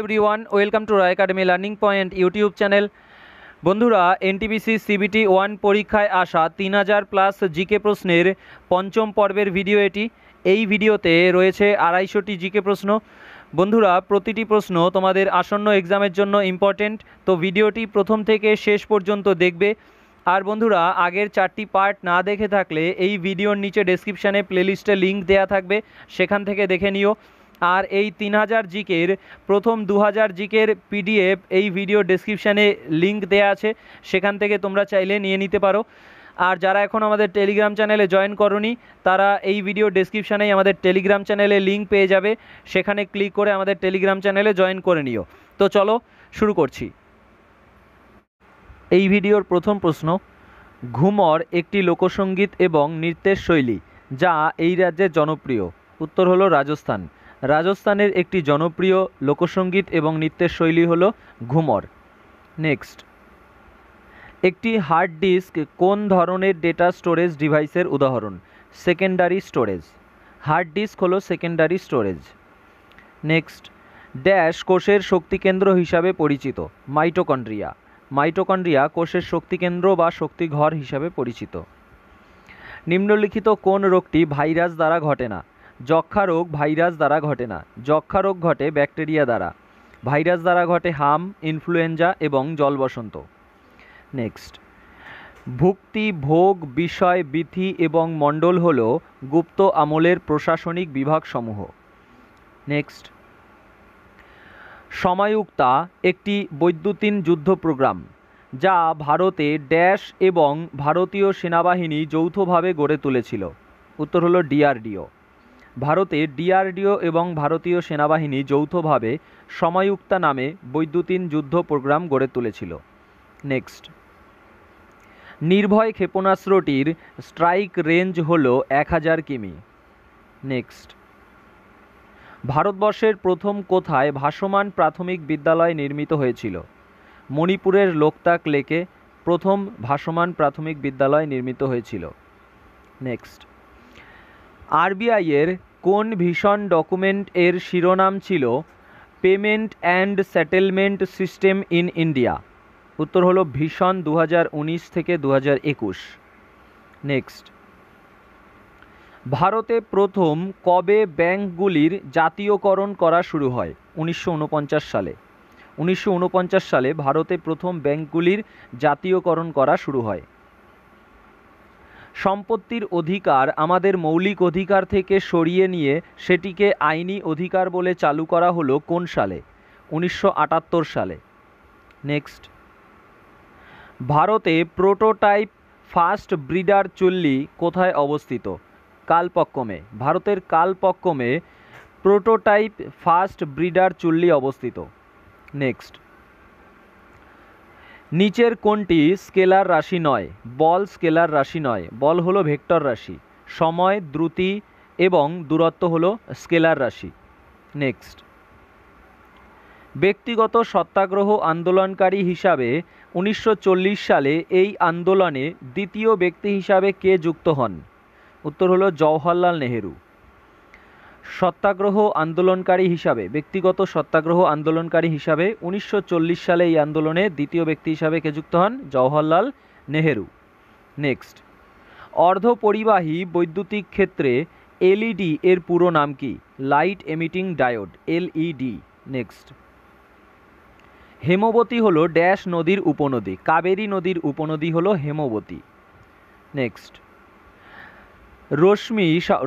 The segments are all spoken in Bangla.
Everyone, welcome to Roy academy learning point YouTube channel. বন্ধুরা, এনটিপিসি সিবিটি 1 পরীক্ষায় আসা 3000+ জিকে প্রশ্নের পঞ্চম পর্বের ভিডিও এটি। এই ভিডিওতে রয়েছে 250টি জিকে প্রশ্ন। বন্ধুরা, প্রতিটি প্রশ্ন তোমাদের আসন্ন এক্সামের জন্য ইম্পর্টেন্ট, তো ভিডিওটি প্রথম থেকে শেষ পর্যন্ত দেখবে। আর বন্ধুরা, আগের 4টি পার্ট না দেখে থাকলে এই ভিডিওর নিচে ডেসক্রিপশানে প্লেলিস্টে লিঙ্ক দেওয়া থাকবে, সেখান থেকে দেখে নিও। আর এই 3000 জিকের প্রথম 2000 জিকের পিডিএফ এই ভিডিও ডেসক্রিপশানে লিঙ্ক দেওয়া আছে, সেখান থেকে তোমরা চাইলে নিয়ে নিতে পারো। আর যারা এখন আমাদের টেলিগ্রাম চ্যানেলে জয়েন করোনি, তারা এই ভিডিও ডেসক্রিপশানেই আমাদের টেলিগ্রাম চ্যানেলে লিঙ্ক পেয়ে যাবে, সেখানে ক্লিক করে আমাদের টেলিগ্রাম চ্যানেলে জয়েন করে নিও। তো চলো শুরু করছি। এই ভিডিওর প্রথম প্রশ্ন, ঘুমর একটি লোকসঙ্গীত এবং নৃত্যের শৈলী যা এই রাজ্যের জনপ্রিয়। উত্তর হলো রাজস্থান। রাজস্থানের একটি জনপ্রিয় লোকসঙ্গীত এবং নৃত্যের শৈলী হলো ঘুমর। নেক্সট, একটি হার্ড ডিস্ক কোন ধরনের ডেটা স্টোরেজ ডিভাইসের উদাহরণ? Secondary storage. হার্ড ডিস্ক হলো সেকেন্ডারি স্টোরেজ। নেক্সট, ড্যাশ কোষের শক্তিকেন্দ্র হিসাবে পরিচিত? মাইটোকন্ড্রিয়া। মাইটোকন্ড্রিয়া কোষের শক্তিকেন্দ্র বা শক্তিঘর হিসাবে পরিচিত। নিম্নলিখিত কোন রোগটি ভাইরাস দ্বারা ঘটে না? যক্ষ্মা রোগ ভাইরাস দ্বারা ঘটে না। যক্ষ্মা রোগ ঘটে ব্যাকটেরিয়া দ্বারা। ভাইরাস দ্বারা ঘটে হাম, ইনফ্লুয়েঞ্জা এবং জলবসন্ত। নেক্সট, ভুক্তি, ভোগ, বিষয়, বিধি এবং মণ্ডল হল গুপ্ত আমলের প্রশাসনিক বিভাগসমূহ। নেক্সট, সময়ুক্তা একটি বৈদ্যুতিন যুদ্ধ প্রোগ্রাম যা ভারতে ড্যাশ এবং ভারতীয় সেনাবাহিনী যৌথভাবে গড়ে তুলেছিল। উত্তর হলো ডিআরডিও। ভারতে ডিআরডিও এবং ভারতীয় সেনাবাহিনী যৌথভাবে সময়ুক্তা নামে বৈদ্যুতিন যুদ্ধ প্রোগ্রাম গড়ে তুলেছিল। নেক্সট, নির্ভয় ক্ষেপণাস্ত্রটির স্ট্রাইক রেঞ্জ হল 1000 কিমি। নেক্সট, ভারতবর্ষের প্রথম কোথায় ভাসমান প্রাথমিক বিদ্যালয় নির্মিত হয়েছিল? মণিপুরের লোকতাক লেকে প্রথম ভাসমান প্রাথমিক বিদ্যালয় নির্মিত হয়েছিল। নেক্সট, আরবিআইয়ের কোন ভিশন ডকুমেন্ট এর শিরোনাম ছিল payment and settlement system in India? উত্তর হলো ভিশন 2019 থেকে 2021। নেক্সট, ভারতে প্রথম কবে ব্যাংকগুলির জাতীয়করণ করা শুরু হয়? 1949 সালে। 1949 সালে ভারতে প্রথম ব্যাংকগুলির জাতীয়করণ করা শুরু হয়। সম্পত্তির অধিকার আমাদের মৌলিক অধিকার থেকে সরিয়ে নিয়ে সেটিকে আইনি অধিকার বলে চালু করা হলো কোন সালে? 1978 সালে। নেক্সট, ভারতে প্রোটোটাইপ ফাস্ট ব্রিডার চুল্লি কোথায় অবস্থিত? কালপক্কমে। ভারতের কালপক্কমে প্রোটোটাইপ ফাস্ট ব্রিডার চুল্লি অবস্থিত। নেক্সট, নিচের কোনটি স্কেলার রাশি নয়? বল স্কেলার রাশি নয়, বল হলো ভেক্টর রাশি। সময়, দ্রুতি এবং দূরত্ব হলো স্কেলার রাশি। নেক্সট, ব্যক্তিগত সত্যাগ্রহ আন্দোলনকারী হিসাবে 1940 সালে এই আন্দোলনে দ্বিতীয় ব্যক্তি হিসাবে কে যুক্ত হন? উত্তর হলো জওহরলাল নেহেরু। সত্যাগ্রহ আন্দোলনকারী হিসাবে, ব্যক্তিগত সত্যাগ্রহ আন্দোলনকারী হিসাবে 1940 সালে এই আন্দোলনে দ্বিতীয় ব্যক্তি হিসাবে কে যুক্ত হন? জওহরলাল নেহেরু। নেক্সট, অর্ধপরিবাহী বৈদ্যুতিক ক্ষেত্রে এলইডি এর পুরো নাম কি? Light emitting diode, LED. Next, Hemavati হলো ড্যাশ নদীর উপনদী? কাবেরী নদীর উপনদী হলো হেমবতী। নেক্সট,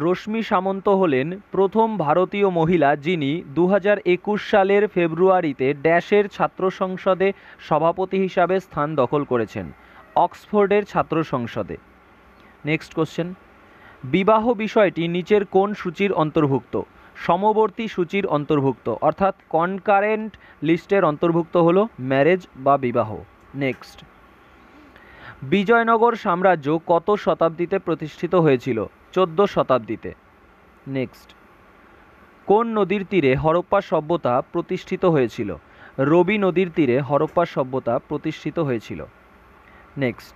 রশ্মি সামন্ত হলেন প্রথম ভারতীয় মহিলা যিনি 2021 সালের ফেব্রুয়ারিতে ড্যাশের ছাত্র সংসদে সভাপতি হিসাবে স্থান দখল করেছেন? অক্সফোর্ডের ছাত্র সংসদে। নেক্সট কোশ্চেন, বিবাহ বিষয়টি নিচের কোন সূচির অন্তর্ভুক্ত? সমবর্তী সূচির অন্তর্ভুক্ত, অর্থাৎ কনকারেন্ট লিস্টের অন্তর্ভুক্ত হলো ম্যারেজ বা বিবাহ। নেক্সট, বিজয়নগর সাম্রাজ্য কত শতাব্দীতে প্রতিষ্ঠিত হয়েছিল? 14 শতাব্দীতে। নেক্সট, কোন নদীর তীরে হরপ্পা সভ্যতা প্রতিষ্ঠিত হয়েছিল? রবি নদীর তীরে হরপ্পা সভ্যতা প্রতিষ্ঠিত হয়েছিল। নেক্সট,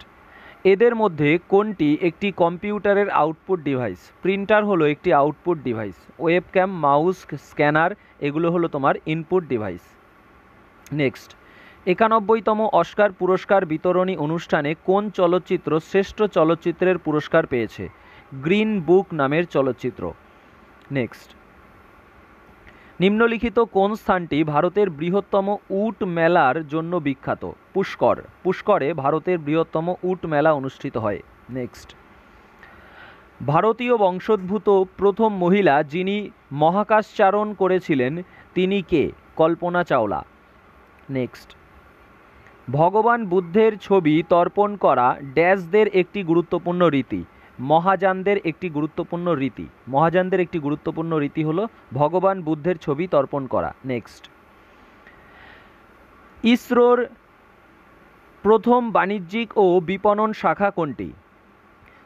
এদের মধ্যে কোনটি একটি কম্পিউটারের আউটপুট ডিভাইস? প্রিন্টার হলো একটি output device. Webcam, mouse, scanner এগুলো হলো তোমার ইনপুট ডিভাইস। নেক্সট, 91তম অস্কার পুরস্কার বিতরণী অনুষ্ঠানে কোন চলচ্চিত্র শ্রেষ্ঠ চলচ্চিত্রের পুরস্কার পেয়েছে? গ্রিন বুক নামের চলচ্চিত্র। নেক্সট, নিম্নলিখিত কোন স্থানটি ভারতের বৃহত্তম উট মেলার জন্য বিখ্যাত? পুষ্কর। পুষ্করে ভারতের বৃহত্তম উট মেলা অনুষ্ঠিত হয়। নেক্সট, ভারতীয় বংশোদ্ভূত প্রথম মহিলা যিনি মহাকাশচারণ করেছিলেন তিনি কে? কল্পনা চাওলা। নেক্সট, ভগবান বুদ্ধের ছবি তর্পণ করা ড্যাশদের একটি গুরুত্বপূর্ণ রীতি। মহাযানদের একটি গুরুত্বপূর্ণ রীতি। মহাযানদের একটি গুরুত্বপূর্ণ রীতি হলো ভগবান বুদ্ধের ছবি তর্পণ করা। নেক্সট, ইসরোর প্রথম বাণিজ্যিক ও বিপণন শাখা কোনটি?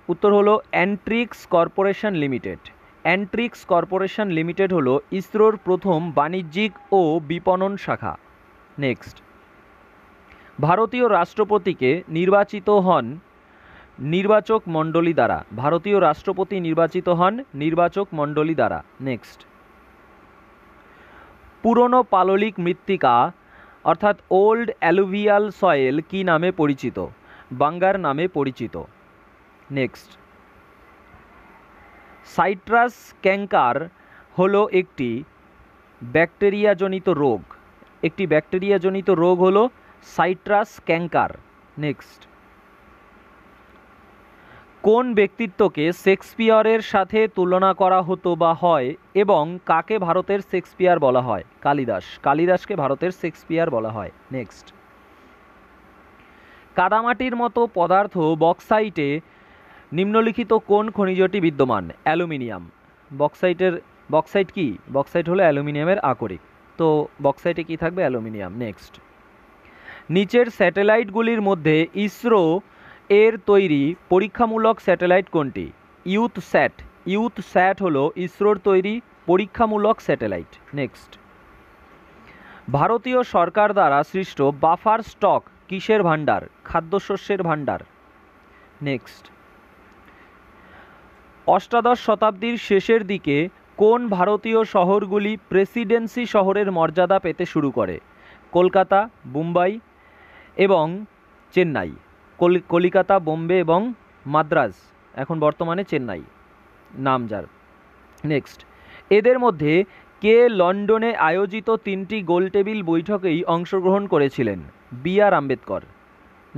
উত্তর হলো অ্যান্ট্রিক্স কর্পোরেশন লিমিটেড। অ্যান্ট্রিক্স কর্পোরেশন লিমিটেড হলো ইসরোর প্রথম বাণিজ্যিক ও বিপণন শাখা। নেক্সট, ভারতীয় রাষ্ট্রপতিকে নির্বাচিত হন নির্বাচক মণ্ডলী দ্বারা। ভারতীয় রাষ্ট্রপতি নির্বাচিত হন নির্বাচক মণ্ডলী দ্বারা। নেক্সট, পুরনো পাললিক মৃত্তিকা অর্থাৎ ওল্ড অ্যালুভিয়াল সয়েল কি নামে পরিচিত? বাঙ্গার নামে পরিচিত। নেক্সট, সাইট্রাস ক্যাঙ্কার হলো একটি ব্যাকটেরিয়াজনিত রোগ। একটি ব্যাকটেরিয়াজনিত রোগ হলো সাইট্রাস ক্যাঙ্কার। নেক্সট, কোন ব্যক্তিত্বকে শেক্সপিয়রের সাথে তুলনা করা হতো বা হয় এবং কাকে ভারতের শেক্সপিয়ার বলা হয়? কালিদাস। কালিদাসকে ভারতের শেক্সপিয়ার বলা হয়। নেক্সট, কাদামাটির মতো পদার্থ বক্সাইটে নিম্নলিখিত কোন খনিজটি বিদ্যমান? অ্যালুমিনিয়াম। বক্সাইট কি? বক্সাইট হলো অ্যালুমিনিয়ামের আকরিক। তো বক্সাইটে কি থাকবে? অ্যালুমিনিয়াম। নেক্সট, নিচের স্যাটেলাইটগুলির মধ্যে ইসরো এর তৈরি পরীক্ষামূলক স্যাটেলাইট কোনটি? ইউথস্যাট। ইউথস্যাট হলো ইসরোর তৈরি পরীক্ষামূলক স্যাটেলাইট। নেক্সট, ভারতীয় সরকার দ্বারা সৃষ্ট বাফার স্টক কিসের ভাণ্ডার? খাদ্যশস্যের ভাণ্ডার। নেক্সট, অষ্টাদশ শতাব্দীর শেষের দিকে কোন ভারতীয় শহরগুলি প্রেসিডেন্সি শহরের মর্যাদা পেতে শুরু করে? কলকাতা, মুম্বাই এবং চেন্নাই। কলিকাতা, বোম্বে এবং মাদ্রাজ, এখন বর্তমানে চেন্নাই নাম যার। নেক্সট, এদের মধ্যে কে লন্ডনে আয়োজিত 3টি গোলটেবিল বৈঠকেই অংশগ্রহণ করেছিলেন? B R Ambedkar.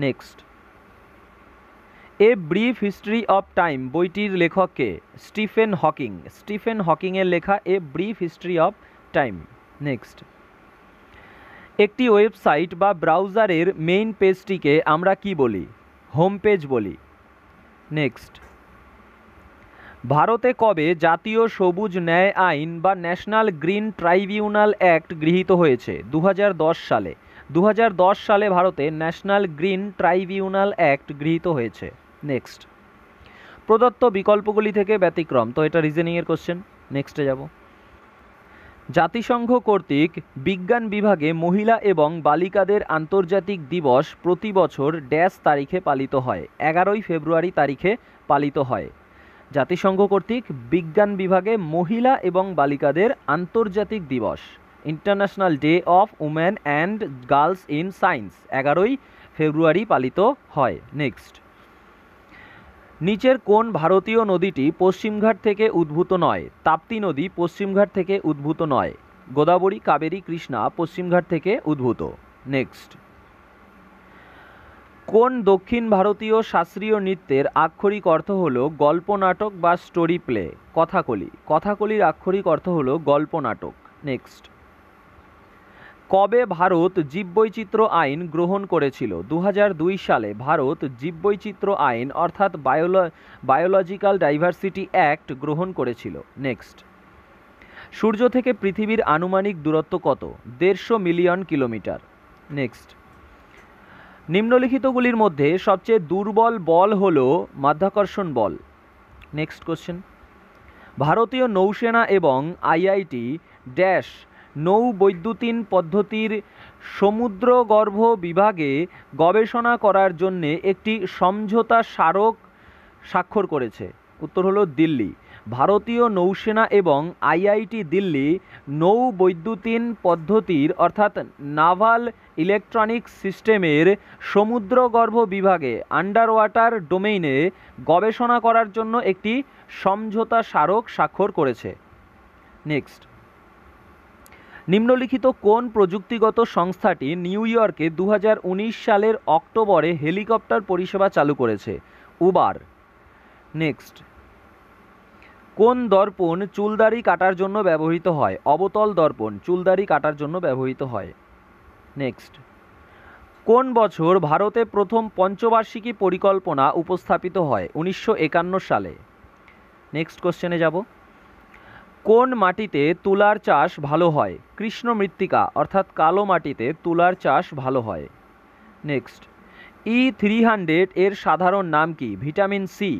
Next, a brief history of time বইটির লেখক কে? Stephen Hawking. স্টিফেন হকিংয়ের লেখা a brief history of time. Next, একটি ওয়েবসাইট বা ব্রাউজারের মেইন পেজটিকে আমরা কি বলি? হোম পেজ বলি। নেক্সট, ভারতে কবে জাতীয় সবুজ ন্যায় আইন বা ন্যাশনাল গ্রিন ট্রাইব্যুনাল অ্যাক্ট গৃহীত হয়েছে? 2010 সালে। 2010 সালে ভারতে ন্যাশনাল গ্রিন ট্রাইব্যুনাল অ্যাক্ট গৃহীত হয়েছে। নেক্সট, প্রদত্ত বিকল্পগুলি থেকে ব্যতিক্রম। তো এটা রিজনিংয়ের কোশ্চেন। নেক্সটে যাব। জাতিসংঘ কর্তৃক বিজ্ঞান বিভাগে মহিলা এবং বালিকাদের আন্তর্জাতিক দিবস প্রতি বছর ড্যাশ তারিখে পালিত হয়? 11ই ফেব্রুয়ারি তারিখে পালিত হয়। জাতিসংঘ কর্তৃক বিজ্ঞান বিভাগে মহিলা এবং বালিকাদের আন্তর্জাতিক দিবস, international day of women and girls in science, 11ই ফেব্রুয়ারি পালিত হয়। নেক্সট, নিচের কোন ভারতীয় নদীটি পশ্চিমঘাট থেকে উদ্ভূত নয়? তাপ্তি নদী পশ্চিমঘাট থেকে উদ্ভূত নয়। গোদাবরী, কাবেরী, কৃষ্ণা পশ্চিমঘাট থেকে উদ্ভূত। নেক্সট, কোন দক্ষিণ ভারতীয় শাস্ত্রীয় নৃত্যের আক্ষরিক অর্থ হল গল্প নাটক বা স্টোরি প্লে? কথাকলি। কথাকলির আক্ষরিক অর্থ হল গল্প নাটক। নেক্সট, কবে ভারত জীববৈচিত্র্য আইন গ্রহণ করেছিল? 2002 সালে ভারত জীববৈচিত্র্য আইন অর্থাৎ বায়োলজিক্যাল ডাইভার্সিটি অ্যাক্ট গ্রহণ করেছিল। নেক্সট, সূর্য থেকে পৃথিবীর আনুমানিক দূরত্ব কত? 150 মিলিয়ন কিলোমিটার। নেক্সট, নিম্নলিখিতগুলির মধ্যে সবচেয়ে দুর্বল বল হল মাধ্যাকর্ষণ বল। নেক্সট কোশ্চেন, ভারতীয় নৌসেনা এবং আইআইটি ড্যাশ নৌবৈদ্যুতিন পদ্ধতির সমুদ্রগর্ভ বিভাগে গবেষণা করার জন্য একটি সমঝোতা স্মারক স্বাক্ষর করেছে? উত্তর হলো দিল্লি। ভারতীয় নৌসেনা এবং আইআইটি দিল্লি নৌ বৈদ্যুতিন পদ্ধতির অর্থাৎ নাভাল ইলেকট্রনিক সিস্টেমের সমুদ্রগর্ভ বিভাগে আন্ডার ওয়াটার ডোমেইনে গবেষণা করার জন্য একটি সমঝোতা স্মারক স্বাক্ষর করেছে। নেক্সট, নিম্নলিখিত কোন প্রযুক্তিগত সংস্থাটি নিউ ইয়র্কে 2019 সালের অক্টোবরে হেলিকপ্টার পরিষেবা চালু করেছে? উবার। নেক্সট, কোন দর্পণ চুলদাড়ি কাটার জন্য ব্যবহৃত হয়? অবতল দর্পণ চুলদাড়ি কাটার জন্য ব্যবহৃত হয়। নেক্সট, কোন বছর ভারতে প্রথম পঞ্চবার্ষিকী পরিকল্পনা উপস্থাপিত হয়? 1951 সালে। নেক্সট কোশ্চেনে যাব। কোন মাটিতে তুলার চাষ ভালো হয়? কৃষ্ণ মৃত্তিকা অর্থাৎ কালো মাটিতে তুলার চাষ ভালো হয়। নেক্সট, E300 এর সাধারণ নাম কি? Vitamin C.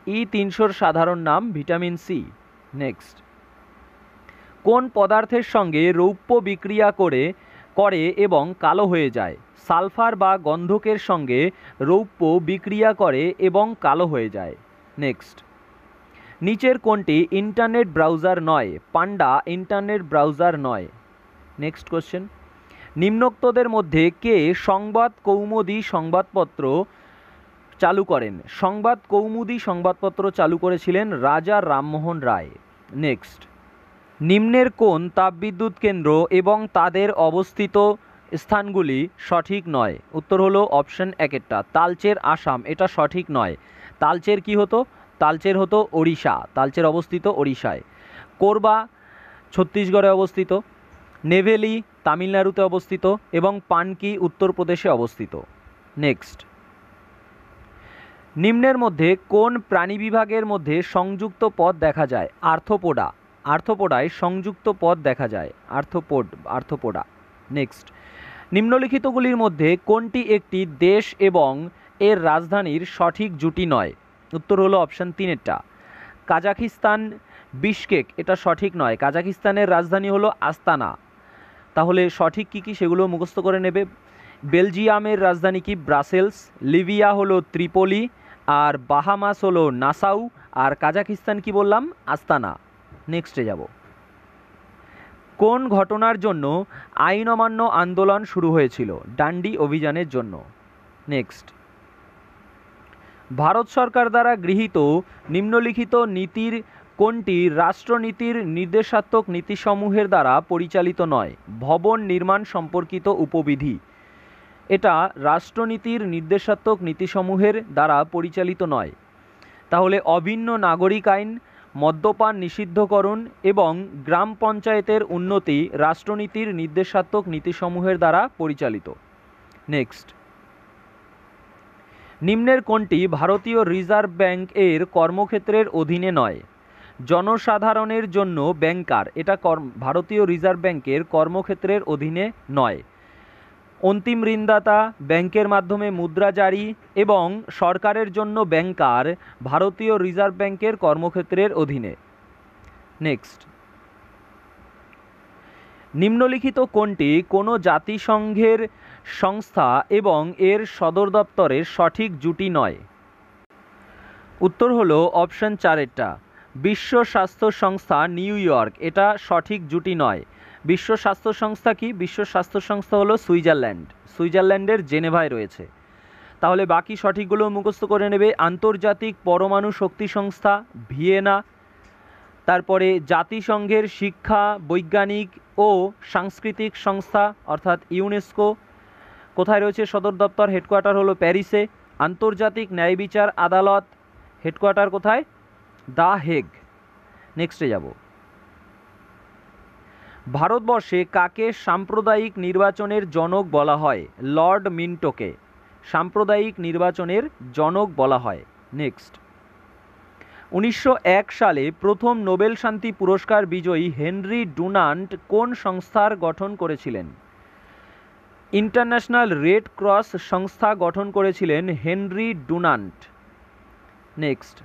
E300 সাধারণ নাম ভিটামিন সি। নেক্সট, কোন পদার্থের সঙ্গে রৌপ্য বিক্রিয়া করে এবং কালো হয়ে যায়? সালফার বা গন্ধকের সঙ্গে রৌপ্য বিক্রিয়া করে এবং কালো হয়ে যায়। নেক্সট, নিচের কোনটি ইন্টারনেট ব্রাউজার নয়? পান্ডা ইন্টারনেট ব্রাউজার নয়। নেক্সট কোশ্চেন, নিম্নোক্তদের মধ্যে কে সংবাদ কৌমুদী সংবাদপত্র চালু করেন? সংবাদ কৌমুদী সংবাদপত্র চালু করেছিলেন রাজা রামমোহন রায়। নেক্সট, নিম্নের কোন তাপবিদ্যুৎ কেন্দ্র এবং তাদের অবস্থিত স্থানগুলি সঠিক নয়? উত্তর হলো অপশন একেরটা, তালচের আসাম, এটা সঠিক নয়। তালচের কি হতো? তালচের হতো ওড়িশা, তালচের অবস্থিত ওড়িশায়। কোরবা ছত্তিশগড়ে অবস্থিত, নেভেলি তামিলনাড়ুতে অবস্থিত এবং পানকি উত্তরপ্রদেশে অবস্থিত। নেক্সট, নিম্নের মধ্যে কোন প্রাণী বিভাগের মধ্যে সংযুক্ত পদ দেখা যায়? আর্থ্রোপোডা, আর্থ্রোপোডায় সংযুক্ত পদ দেখা যায়, আর্থ্রোপোডা। নেক্সট, নিম্নলিখিতগুলির মধ্যে কোনটি একটি দেশ এবং এর রাজধানীর সঠিক জুটি নয়? উত্তর হলো অপশান তিনেরটা, কাজাখিস্তান বিশকেক, এটা সঠিক নয়। কাজাখিস্তানের রাজধানী হলো আস্তানা। তাহলে সঠিক কী কী সেগুলো মুখস্থ করে নেবে। বেলজিয়ামের রাজধানী কি? ব্রাসেলস। লিবিয়া হলো ত্রিপোলি, আর বাহামাস হলো নাসাউ, আর কাজাখিস্তান কি বললাম? আস্তানা। নেক্সটে যাব। কোন ঘটনার জন্য আইন অমান্য আন্দোলন শুরু হয়েছিল? ডান্ডি অভিযানের জন্য। নেক্সট, ভারত সরকার দ্বারা গৃহীত নিম্নলিখিত নীতির কোনটি রাষ্ট্রনীতির নির্দেশাত্মক নীতিসমূহের দ্বারা পরিচালিত নয়? ভবন নির্মাণ সম্পর্কিত উপবিধি, এটা রাষ্ট্রনীতির নির্দেশাত্মক নীতিসমূহের দ্বারা পরিচালিত নয়। তাহলে অভিন্ন নাগরিক আইন, মদ্যপান নিষিদ্ধকরণ এবং গ্রাম পঞ্চায়েতের উন্নতি রাষ্ট্রনীতির নির্দেশাত্মক নীতিসমূহের দ্বারা পরিচালিত। নেক্সট, নিম্নের কোনটি ভারতীয় রিজার্ভ ব্যাংক এর কর্মক্ষেত্রের অধীনে নয়? জনসাধারণের জন্য ব্যাংকার, এটা ভারতীয় রিজার্ভ ব্যাংকের কর্মক্ষেত্রের অধীনে নয়। অন্তিম ঋণদাতা, ব্যাংকের মাধ্যমে মুদ্রা জারি এবং সরকারের জন্য ব্যাংকার ভারতীয় রিজার্ভ ব্যাংকের কর্মক্ষেত্রের অধীনে। নেক্সট, নিম্নলিখিত কোনটি কোনো জাতিসংঘের সংস্থা এবং এর সদর দপ্তরের সঠিক জুটি নয়? উত্তর হলো অপশন চারেরটা, বিশ্ব স্বাস্থ্য সংস্থা নিউ ইয়র্ক, এটা সঠিক জুটি নয়। বিশ্ব স্বাস্থ্য সংস্থা কি? বিশ্ব স্বাস্থ্য সংস্থা হলো সুইজারল্যান্ড, সুইজারল্যান্ডের জেনেভায় রয়েছে। তাহলে বাকি সঠিকগুলো মুখস্থ করে নেবে। আন্তর্জাতিক পরমাণু শক্তি সংস্থা ভিয়েনা, তারপরে জাতিসংঘের শিক্ষা, বৈজ্ঞানিক ও সাংস্কৃতিক সংস্থা অর্থাৎ ইউনেস্কো, কোথায় রয়েছে সদর দপ্তর? হেডকোয়ার্টার হলো প্যারিসে। আন্তর্জাতিক ন্যায় বিচার আদালত হেডকোয়ার্টার কোথায়? The Hague. নেক্সটে যাব। ভারতবর্ষে কাকে সাম্প্রদায়িক নির্বাচনের জনক বলা হয়? লর্ড মিন্টোকে সাম্প্রদায়িক নির্বাচনের জনক বলা হয়। নেক্সট, 1901 সালে প্রথম নোবেল শান্তি পুরস্কার বিজয়ী হেনরি ডুনান্ট কোন সংস্থার গঠন করেছিলেন? ইন্টারন্যাশনাল রেড ক্রস সংস্থা গঠন করেছিলেন হেনরি ডুনান্ট। নেক্সট,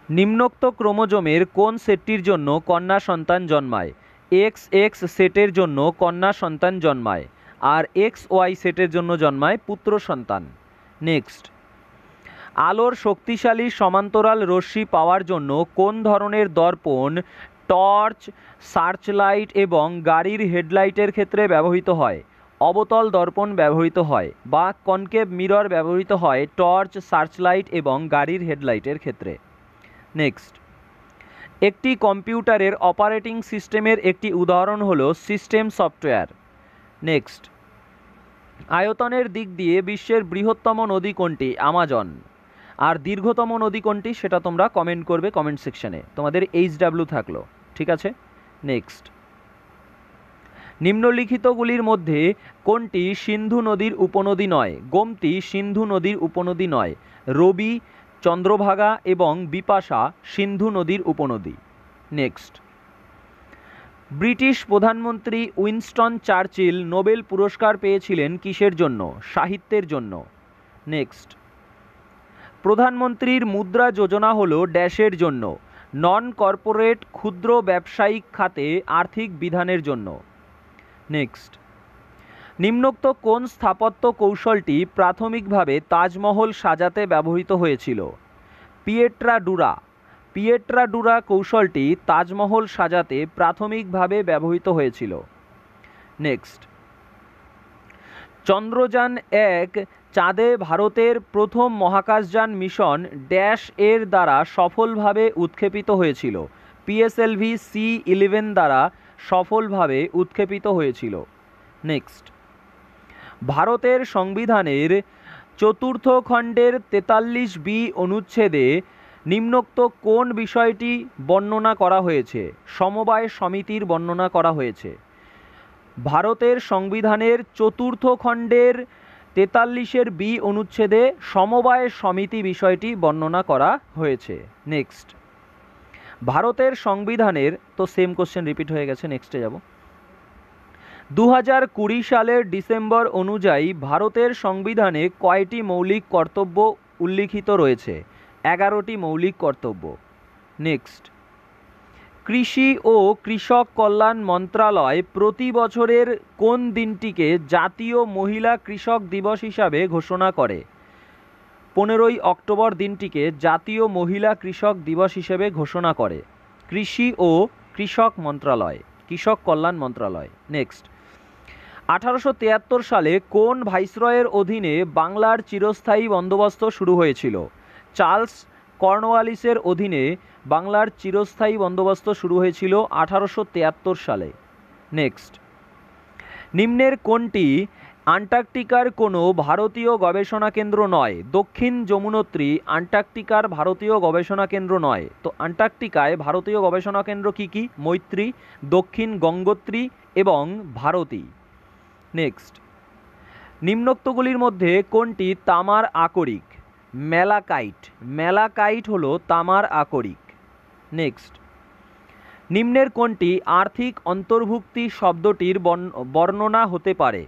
নিম্নোক্ত ক্রোমোজোমের কোন সেটটির জন্য কন্যা সন্তান জন্মায়? XX সেটের জন্য কন্যা সন্তান জন্মায়, আর XY সেটের জন্য জন্মায় পুত্র সন্তান। নেক্সট, আলোর শক্তিশালী সমান্তরাল রশ্মি পাওয়ার জন্য কোন ধরনের দর্পণ টর্চ, সার্চলাইট এবং গাড়ির হেডলাইটের ক্ষেত্রে ব্যবহৃত হয়? অবতল দর্পণ ব্যবহৃত হয় বা কনকেভ মিরর ব্যবহৃত হয় টর্চ, সার্চলাইট এবং গাড়ির হেডলাইটের ক্ষেত্রে। নেক্সট, একটি কম্পিউটারের অপারেটিং সিস্টেমের একটি উদাহরণ হলো সিস্টেম সফটওয়্যার। নেক্সট, আয়তনের দিক দিয়ে বিশ্বের বৃহত্তম নদী কোনটি? আমাজন। আর দীর্ঘতম নদী কোনটি সেটা তোমরা কমেন্ট করবে কমেন্ট সেকশনে, তোমাদের HW থাকলো, ঠিক আছে। নেক্সট, নিম্নলিখিতগুলির মধ্যে কোনটি সিন্ধু নদীর উপনদী নয়? গোমতী সিন্ধু নদীর উপনদী নয়। রবি, চন্দ্রভাগা এবং বিপাশা সিন্ধু নদীর উপনদী। নেক্সট, ব্রিটিশ প্রধানমন্ত্রী উইনস্টন চার্চিল নোবেল পুরস্কার পেয়েছিলেন কিসের জন্য? সাহিত্যের জন্য। নেক্সট, প্রধানমন্ত্রীর মুদ্রা যোজনা হলো ড্যাশের জন্য? নন কর্পোরেট ক্ষুদ্র ব্যবসায়িক খাতে আর্থিক বিধানের জন্য। নেক্সট, নিম্নোক্ত কোন স্থাপত্য কৌশলটি প্রাথমিকভাবে তাজমহল সাজাতে ব্যবহৃত হয়েছিল? পিয়েট্রাডুরা। পিয়েট্রাডুরা কৌশলটি তাজমহল সাজাতে প্রাথমিকভাবে ব্যবহৃত হয়েছিল। নেক্সট, চন্দ্রযান-1 চাঁদে ভারতের প্রথম মহাকাশযান মিশন ড্যাশ এর দ্বারা সফলভাবে উৎক্ষেপিত হয়েছিল? PSLV C-11 দ্বারা সফলভাবে উৎক্ষেপিত হয়েছিল। নেক্সট, ভারতের সংবিধানের চতুর্থ খণ্ডের 43B অনুচ্ছেদে নিম্নোক্ত কোন বিষয়টি বর্ণনা করা হয়েছে? সমবায় সমিতির বর্ণনা করা হয়েছে। ভারতের সংবিধানের চতুর্থ খণ্ডের 43B অনুচ্ছেদে সমবায় সমিতি বিষয়টি বর্ণনা করা হয়েছে। নেক্সট, ভারতের সংবিধানের, তো সেম কোশ্চেন রিপিট হয়ে গেছে, নেক্সটে যাব। 2020 সালের ডিসেম্বর অনুযায়ী ভারতের সংবিধানে কয়টি মৌলিক কর্তব্য উল্লিখিত রয়েছে? 11টি মৌলিক কর্তব্য। নেক্সট, কৃষি ও কৃষক কল্যাণ মন্ত্রণালয় প্রতি বছরের কোন দিনটিকে জাতীয় মহিলা কৃষক দিবস হিসাবে ঘোষণা করে? 15ই অক্টোবর দিনটিকে জাতীয় মহিলা কৃষক দিবস হিসেবে ঘোষণা করে কৃষি ও কৃষক মন্ত্রণালয়, কৃষক কল্যাণ মন্ত্রণালয়। নেক্সট, 1873 সালে কোন ভাইসরয়ের অধীনে বাংলার চিরস্থায়ী বন্দোবস্ত শুরু হয়েছিল? চার্লস কর্নওয়ালিসের অধীনে বাংলার চিরস্থায়ী বন্দোবস্ত শুরু হয়েছিল 1873 সালে। নেক্সট, নিম্নের কোনটি আন্টার্কটিকার কোনো ভারতীয় গবেষণা কেন্দ্র নয়? দক্ষিণ যমুনোত্রী আন্টার্কটিকার ভারতীয় গবেষণা কেন্দ্র নয়। তো আন্টার্কটিকায় ভারতীয় গবেষণা কেন্দ্র কি কি? মৈত্রী, দক্ষিণ গঙ্গোত্রী এবং ভারতী। নেক্সট, নিম্নোক্তগুলির মধ্যে কোনটি তামার আকরিক? ম্যালাকাইট। ম্যালাকাইট হলো তামার আকরিক। নেক্সট, নিম্নের কোনটি আর্থিক অন্তর্ভুক্তি শব্দটির বর্ণনা হতে পারে?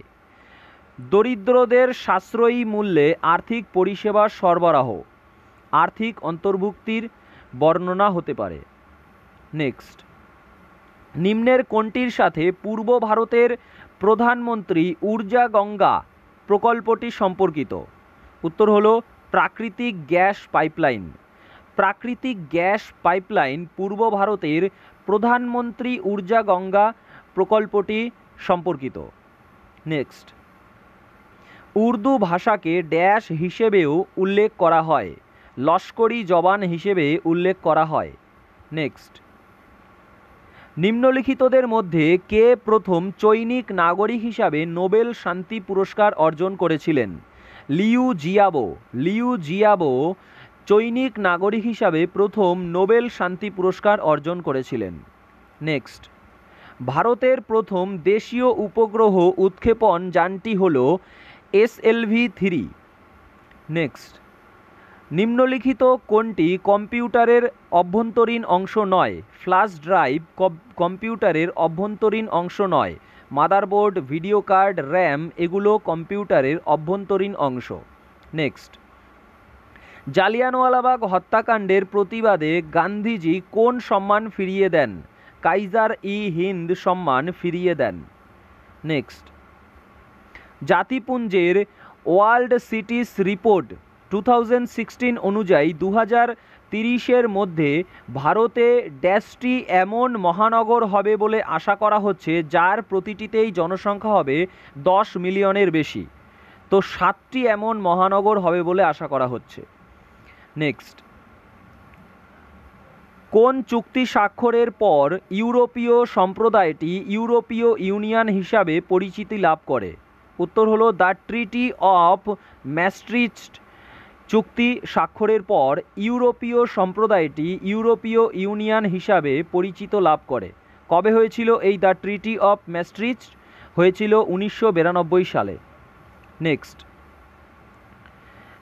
দরিদ্রদের সাশ্রয়ী মূল্যে আর্থিক পরিষেবা সরবরাহ আর্থিক অন্তর্ভুক্তির বর্ণনা হতে পারে। নেক্সট, নিম্নের কোনটির সাথে পূর্ব ভারতের প্রধানমন্ত্রী ঊর্জা গঙ্গা প্রকল্পটি সম্পর্কিত? উত্তর হলো প্রাকৃতিক গ্যাস পাইপলাইন। প্রাকৃতিক গ্যাস পাইপলাইন পূর্ব ভারতের প্রধানমন্ত্রী ঊর্জা গঙ্গা প্রকল্পটি সম্পর্কিত। নেক্সট, উর্দু ভাষাকে ড্যাশ হিসেবেও উল্লেখ করা হয়? লস্করি জবান হিসেবে উল্লেখ করা হয়। নেক্সট, নিম্নলিখিতদের মধ্যে কে প্রথম চৈনিক নাগরিক হিসাবে নোবেল শান্তি পুরস্কার অর্জন করেছিলেন? লিউ জিয়াবো। লিউ জিয়াবো চৈনিক নাগরিক হিসাবে প্রথম নোবেল শান্তি পুরস্কার অর্জন করেছিলেন। নেক্সট, ভারতের প্রথম দেশীয় উপগ্রহ উৎক্ষেপণ যানটি হল SLV-3। নেক্সট, নিম্নলিখিত কোনটি কম্পিউটারের অভ্যন্তরীণ অংশ নয়? ফ্ল্যাশ ড্রাইভ কম্পিউটারের অভ্যন্তরীণ অংশ নয়। মাদারবোর্ড, ভিডিও কার্ড, র্যাম এগুলো কম্পিউটারের অভ্যন্তরীণ অংশ। নেক্সট, জালিয়ানওয়ালাবাগ হত্যাকাণ্ডের প্রতিবাদে গান্ধীজি কোন সম্মান ফিরিয়ে দেন? কাইজার-ই-হিন্দ সম্মান ফিরিয়ে দেন। নেক্সট, জাতিপুঞ্জের ওয়ার্ল্ড সিটিস রিপোর্ট 2016 অনুযায়ী 2030-এর মধ্যে ভারতে ড্যাশটি এমন মহানগর হবে বলে আশা করা হচ্ছে যার প্রতিটিতেই জনসংখ্যা হবে 10 মিলিয়নের বেশি। তো 7টি এমন মহানগর হবে বলে আশা করা হচ্ছে। নেক্সট, কোন চুক্তি স্বাক্ষরের পর ইউরোপীয় সম্প্রদায়টি ইউরোপীয় ইউনিয়ন হিসাবে পরিচিতি লাভ করে? উত্তর হলো দ্য ট্রিটি অফ ম্যাস্ট্রিক্ট। চুক্তি স্বাক্ষরের পর ইউরোপীয় সম্প্রদায়টি ইউরোপীয় ইউনিয়ন হিসাবে পরিচিত লাভ করে। কবে হয়েছিল এই দ্য ট্রিটি অফ ম্যাস্ট্রিক্ট? হয়েছিল 1992 সালে। নেক্সট,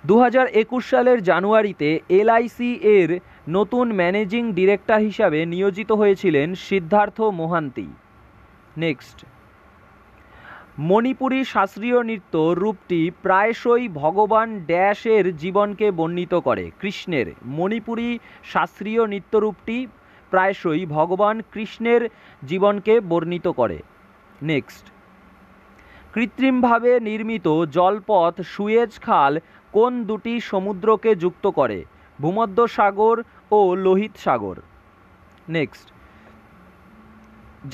2021 সালের জানুয়ারিতে এলআইসি এর নতুন ম্যানেজিং ডিরেক্টর হিসাবে নিয়োজিত হয়েছিলেন সিদ্ধার্থ মোহান্তি। নেক্সট, মণিপুরী শাস্ত্রীয় নৃত্য রূপটি প্রায়শই ভগবান ড্যাশের জীবনকে বর্ণিত করে। কৃষ্ণের। মণিপুরী শাস্ত্রীয় নৃত্যরূপটি প্রায়শই ভগবান কৃষ্ণের জীবনকে বর্ণিত করে। নেক্সট, কৃত্রিমভাবে নির্মিত জলপথ সুয়েজ খাল কোন দুটি সমুদ্রকে যুক্ত করে? ভূমধ্যসাগর ও লোহিত সাগর। নেক্সট,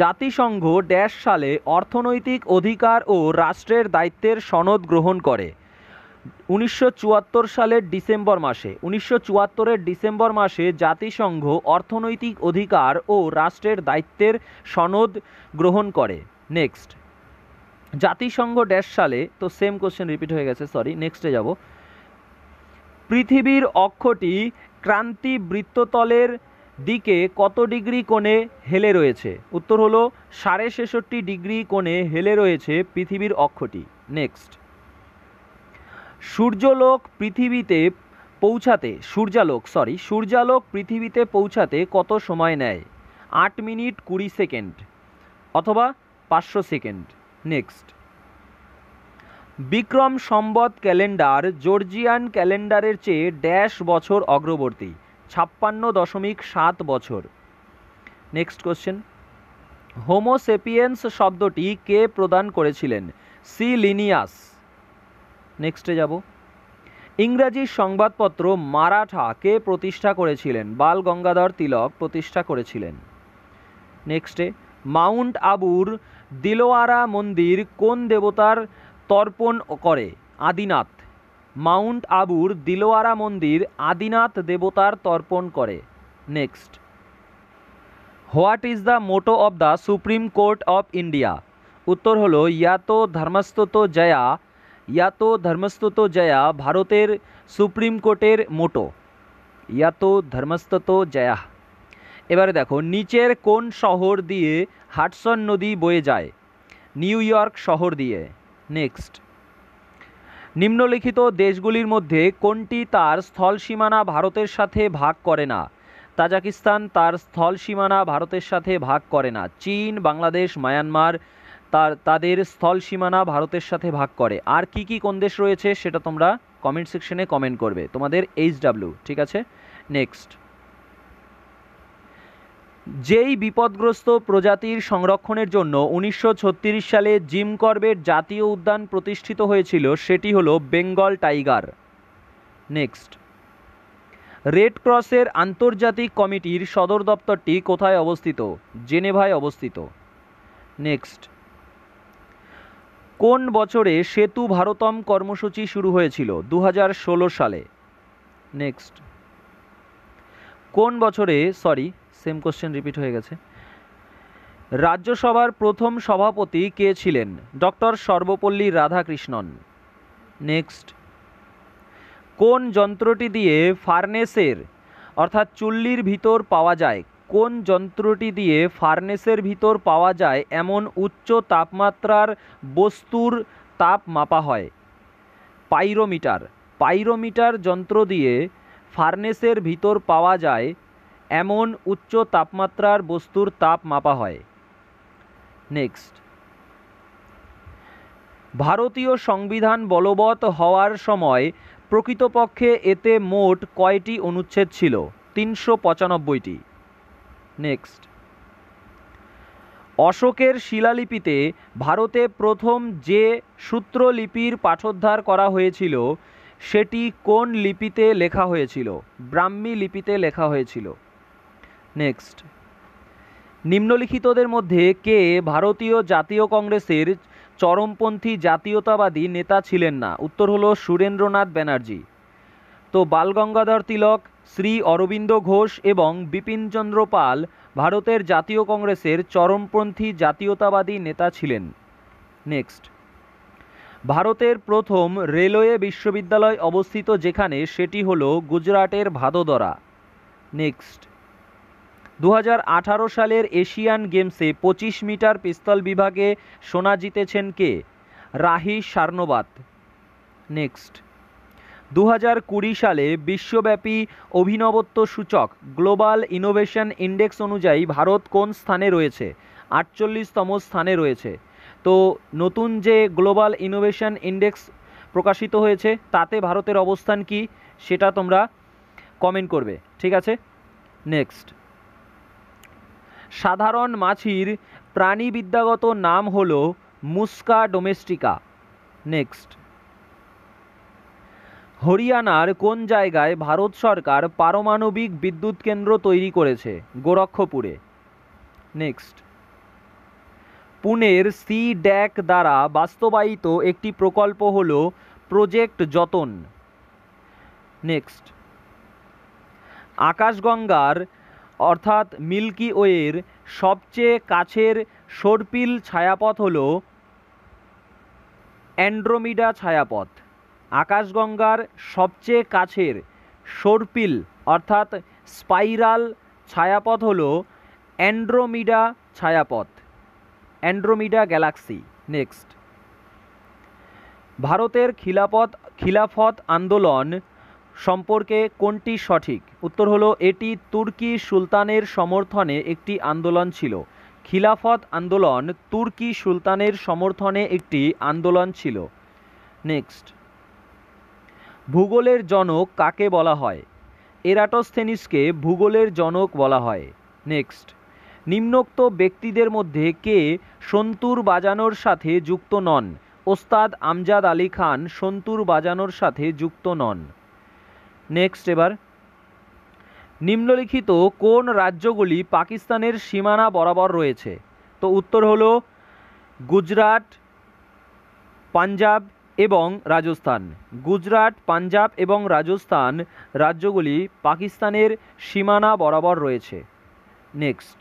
জাতিসংঘ ড্যাশ সালে অর্থনৈতিক অধিকার ও রাষ্ট্রের দায়িত্বের সনদ গ্রহণ করে? 1974 সালের ডিসেম্বর মাসে। 1974-এর ডিসেম্বর মাসে জাতিসংঘ অর্থনৈতিক অধিকার ও রাষ্ট্রের দায়িত্বের সনদ গ্রহণ করে। নেক্সট, জাতিসংঘ ড্যাশ সালে, তো সেম কোশ্চেন রিপিট হয়ে গেছে, সরি। নেক্সটে যাব। পৃথিবীর অক্ষটি ক্রান্তি বৃত্ততলের দিকে কত ডিগ্রি কোণে হেলে রয়েছে? উত্তর হলো 66.5 ডিগ্রি কোণে হেলে রয়েছে পৃথিবীর অক্ষটি। নেক্সট, সূর্যালোক পৃথিবীতে পৌঁছাতে কত সময় নেয়? 8 মিনিট 20 সেকেন্ড অথবা 500 second. Next, Vikram Samvat calendar Georgian ক্যালেন্ডারের চেয়ে ড্যাশ বছর অগ্রবর্তী? 56.7 বছর। নেক্সট কোশ্চেন, হোমো সেপিয়েন্স শব্দটি কে প্রদান করেছিলেন? C Linnaeus. নেক্সটে যাব। ইংরাজি সংবাদপত্র মারাঠা কে প্রতিষ্ঠা করেছিলেন? বাল গঙ্গাধর তিলক প্রতিষ্ঠা করেছিলেন। নেক্সটে, মাউন্ট আবুর দিলোয়ারা মন্দির কোন দেবতার তর্পণ করে? আদিনাথ। মাউন্ট আবুর দিলোয়ারা মন্দির আদিনাথ দেবতার তর্পণ করে। Next, what is the motto of the Supreme Court of India? উত্তর হলো ইয়াতো ধর্মস্তত জয়া ভারতের সুপ্রিম কোর্টের মোটো। ইয়াতো ধর্মস্তত জয়া। এবারে দেখো, নিচের কোন শহর দিয়ে হাডসন নদী বয়ে যায়? নিউ ইয়র্ক শহর দিয়ে। নেক্সট, নিম্নলিখিত দেশগুলির মধ্যে কোনটি তার স্থল সীমানা ভারতের সাথে ভাগ করে না? তাজিকিস্তান তার স্থল সীমানা ভারতের সাথে ভাগ করে না। চীন, বাংলাদেশ, মায়ানমার তাদের স্থল সীমানা ভারতের সাথে ভাগ করে। আর কি কি কোন দেশ রয়েছে সেটা তোমরা কমেন্ট সেকশনে কমেন্ট করবে, তোমাদের HW, ঠিক আছে। নেক্সট, যেই বিপদগ্রস্ত প্রজাতির সংরক্ষণের জন্য 1936 সালে জিম করবেট জাতীয় উদ্যান প্রতিষ্ঠিত হয়েছিল সেটি হলো বেঙ্গল টাইগার। নেক্সট, রেড ক্রসের আন্তর্জাতিক কমিটির সদর দপ্তরটি কোথায় অবস্থিত? জেনেভায় অবস্থিত। নেক্সট, কোন বছরে সেতু ভারতম কর্মসূচি শুরু হয়েছিল? 2016 সালে। নেক্সট, কোন বছরে, সেম কোশ্চেন রিপিট হয়ে গেছে। রাজ্যসভার প্রথম সভাপতি কে ছিলেন? ডক্টর সর্বপল্লী রাধাকৃষ্ণন। নেক্সট, কোন যন্ত্রটি দিয়ে ফার্নেসের অর্থাৎ চুল্লির ভিতর পাওয়া যায়? কোন যন্ত্রটি দিয়ে ফার্নেসের ভিতর পাওয়া যায় এমন উচ্চ তাপমাত্রার বস্তুর তাপ মাপা হয়? পাইরোমিটার। পাইরোমিটার যন্ত্র দিয়ে ফার্নেসের ভিতর পাওয়া যায় এমন উচ্চ তাপমাত্রার বস্তুর তাপ মাপা হয়। নেক্সট, ভারতীয় সংবিধান বলবৎ হওয়ার সময় প্রকৃতপক্ষে এতে মোট কয়টি অনুচ্ছেদ ছিল? 395টি। নেক্সট, অশোকের শিলালিপিতে ভারতে প্রথম যে সূত্রলিপির পাঠোদ্ধার করা হয়েছিল সেটি কোন লিপিতে লেখা হয়েছিল? ব্রাহ্মী লিপিতে লেখা হয়েছিল। নেক্সট, নিম্নলিখিতদের মধ্যে কে ভারতীয় জাতীয় কংগ্রেসের চরমপন্থী জাতীয়তাবাদী নেতা ছিলেন না? উত্তর হলো সুরেন্দ্রনাথ ব্যানার্জি। তো বালগঙ্গাধর তিলক, শ্রী অরবিন্দ ঘোষ এবং বিপিনচন্দ্র পাল ভারতের জাতীয় কংগ্রেসের চরমপন্থী জাতীয়তাবাদী নেতা ছিলেন। নেক্সট, ভারতের প্রথম রেলওয়ে বিশ্ববিদ্যালয় অবস্থিত যেখানে, সেটি হলো গুজরাটের ভাদোদরা। নেক্সট, 2018 সালের এশিয়ান গেমসে 25 মিটার পিস্তল বিভাগে সোনা জিতেছেন কে? রাহি সারনোবাত। নেক্সট, 2020 সালে বিশ্বব্যাপী অভিনবত্ব সূচক গ্লোবাল ইনোভেশন ইন্ডেক্স অনুযায়ী ভারত কোন স্থানে রয়েছে? 48তম স্থানে রয়েছে। তো নতুন যে গ্লোবাল ইনোভেশন ইন্ডেক্স প্রকাশিত হয়েছে তাতে ভারতের অবস্থান কি সেটা তোমরা কমেন্ট করবে, ঠিক আছে? নেক্সট, সাধারণ মাছির প্রাণীবিদ্যাগত নাম হলো মুস্কা ডোমেস্টিকা। নেক্সট, হরিয়ানার কোন জায়গায় ভারত সরকার পারমাণবিক বিদ্যুৎ কেন্দ্র তৈরি করেছে? গোরক্ষপুরে। নেক্সট, পুনের সি ড্যাক দ্বারা বাস্তবায়িত একটি প্রকল্প হল প্রজেক্ট যতন। নেক্সট, আকাশগঙ্গার অর্থাৎ মিল্কি ওয়ের সবচেয়ে কাছের সর্পিল ছায়াপথ হল অ্যান্ড্রোমিডা ছায়াপথ। আকাশগঙ্গার সবচেয়ে কাছের সর্পিল অর্থাৎ স্পাইরাল ছায়াপথ হল অ্যান্ড্রোমিডা ছায়াপথ, অ্যান্ড্রোমিডা গ্যালাক্সি। নেক্সট, ভারতের খিলাফত আন্দোলন সম্পর্কে কোনটি সঠিক? উত্তর হলো এটি তুর্কি সুলতানের সমর্থনে একটি আন্দোলন ছিল। খিলাফত আন্দোলন তুর্কি সুলতানের সমর্থনে একটি আন্দোলন ছিল। নেক্সট, ভূগোলের জনক কাকে বলা হয়? এরাটোস্থেনিসকে ভূগোলের জনক বলা হয়। নেক্সট, নিম্নোক্ত ব্যক্তিদের মধ্যে কে সন্তুর বাজানোর সাথে যুক্ত নন? ওস্তাদ আমজাদ আলী খান সন্তুর বাজানোর সাথে যুক্ত নন। নেক্সট, এবার নিম্নলিখিত কোন রাজ্যগুলি পাকিস্তানের সীমানা বরাবর রয়েছে? তো উত্তর হলো গুজরাট, পাঞ্জাব এবং রাজস্থান। গুজরাট, পাঞ্জাব এবং রাজস্থান রাজ্যগুলি পাকিস্তানের সীমানা বরাবর রয়েছে। নেক্সট,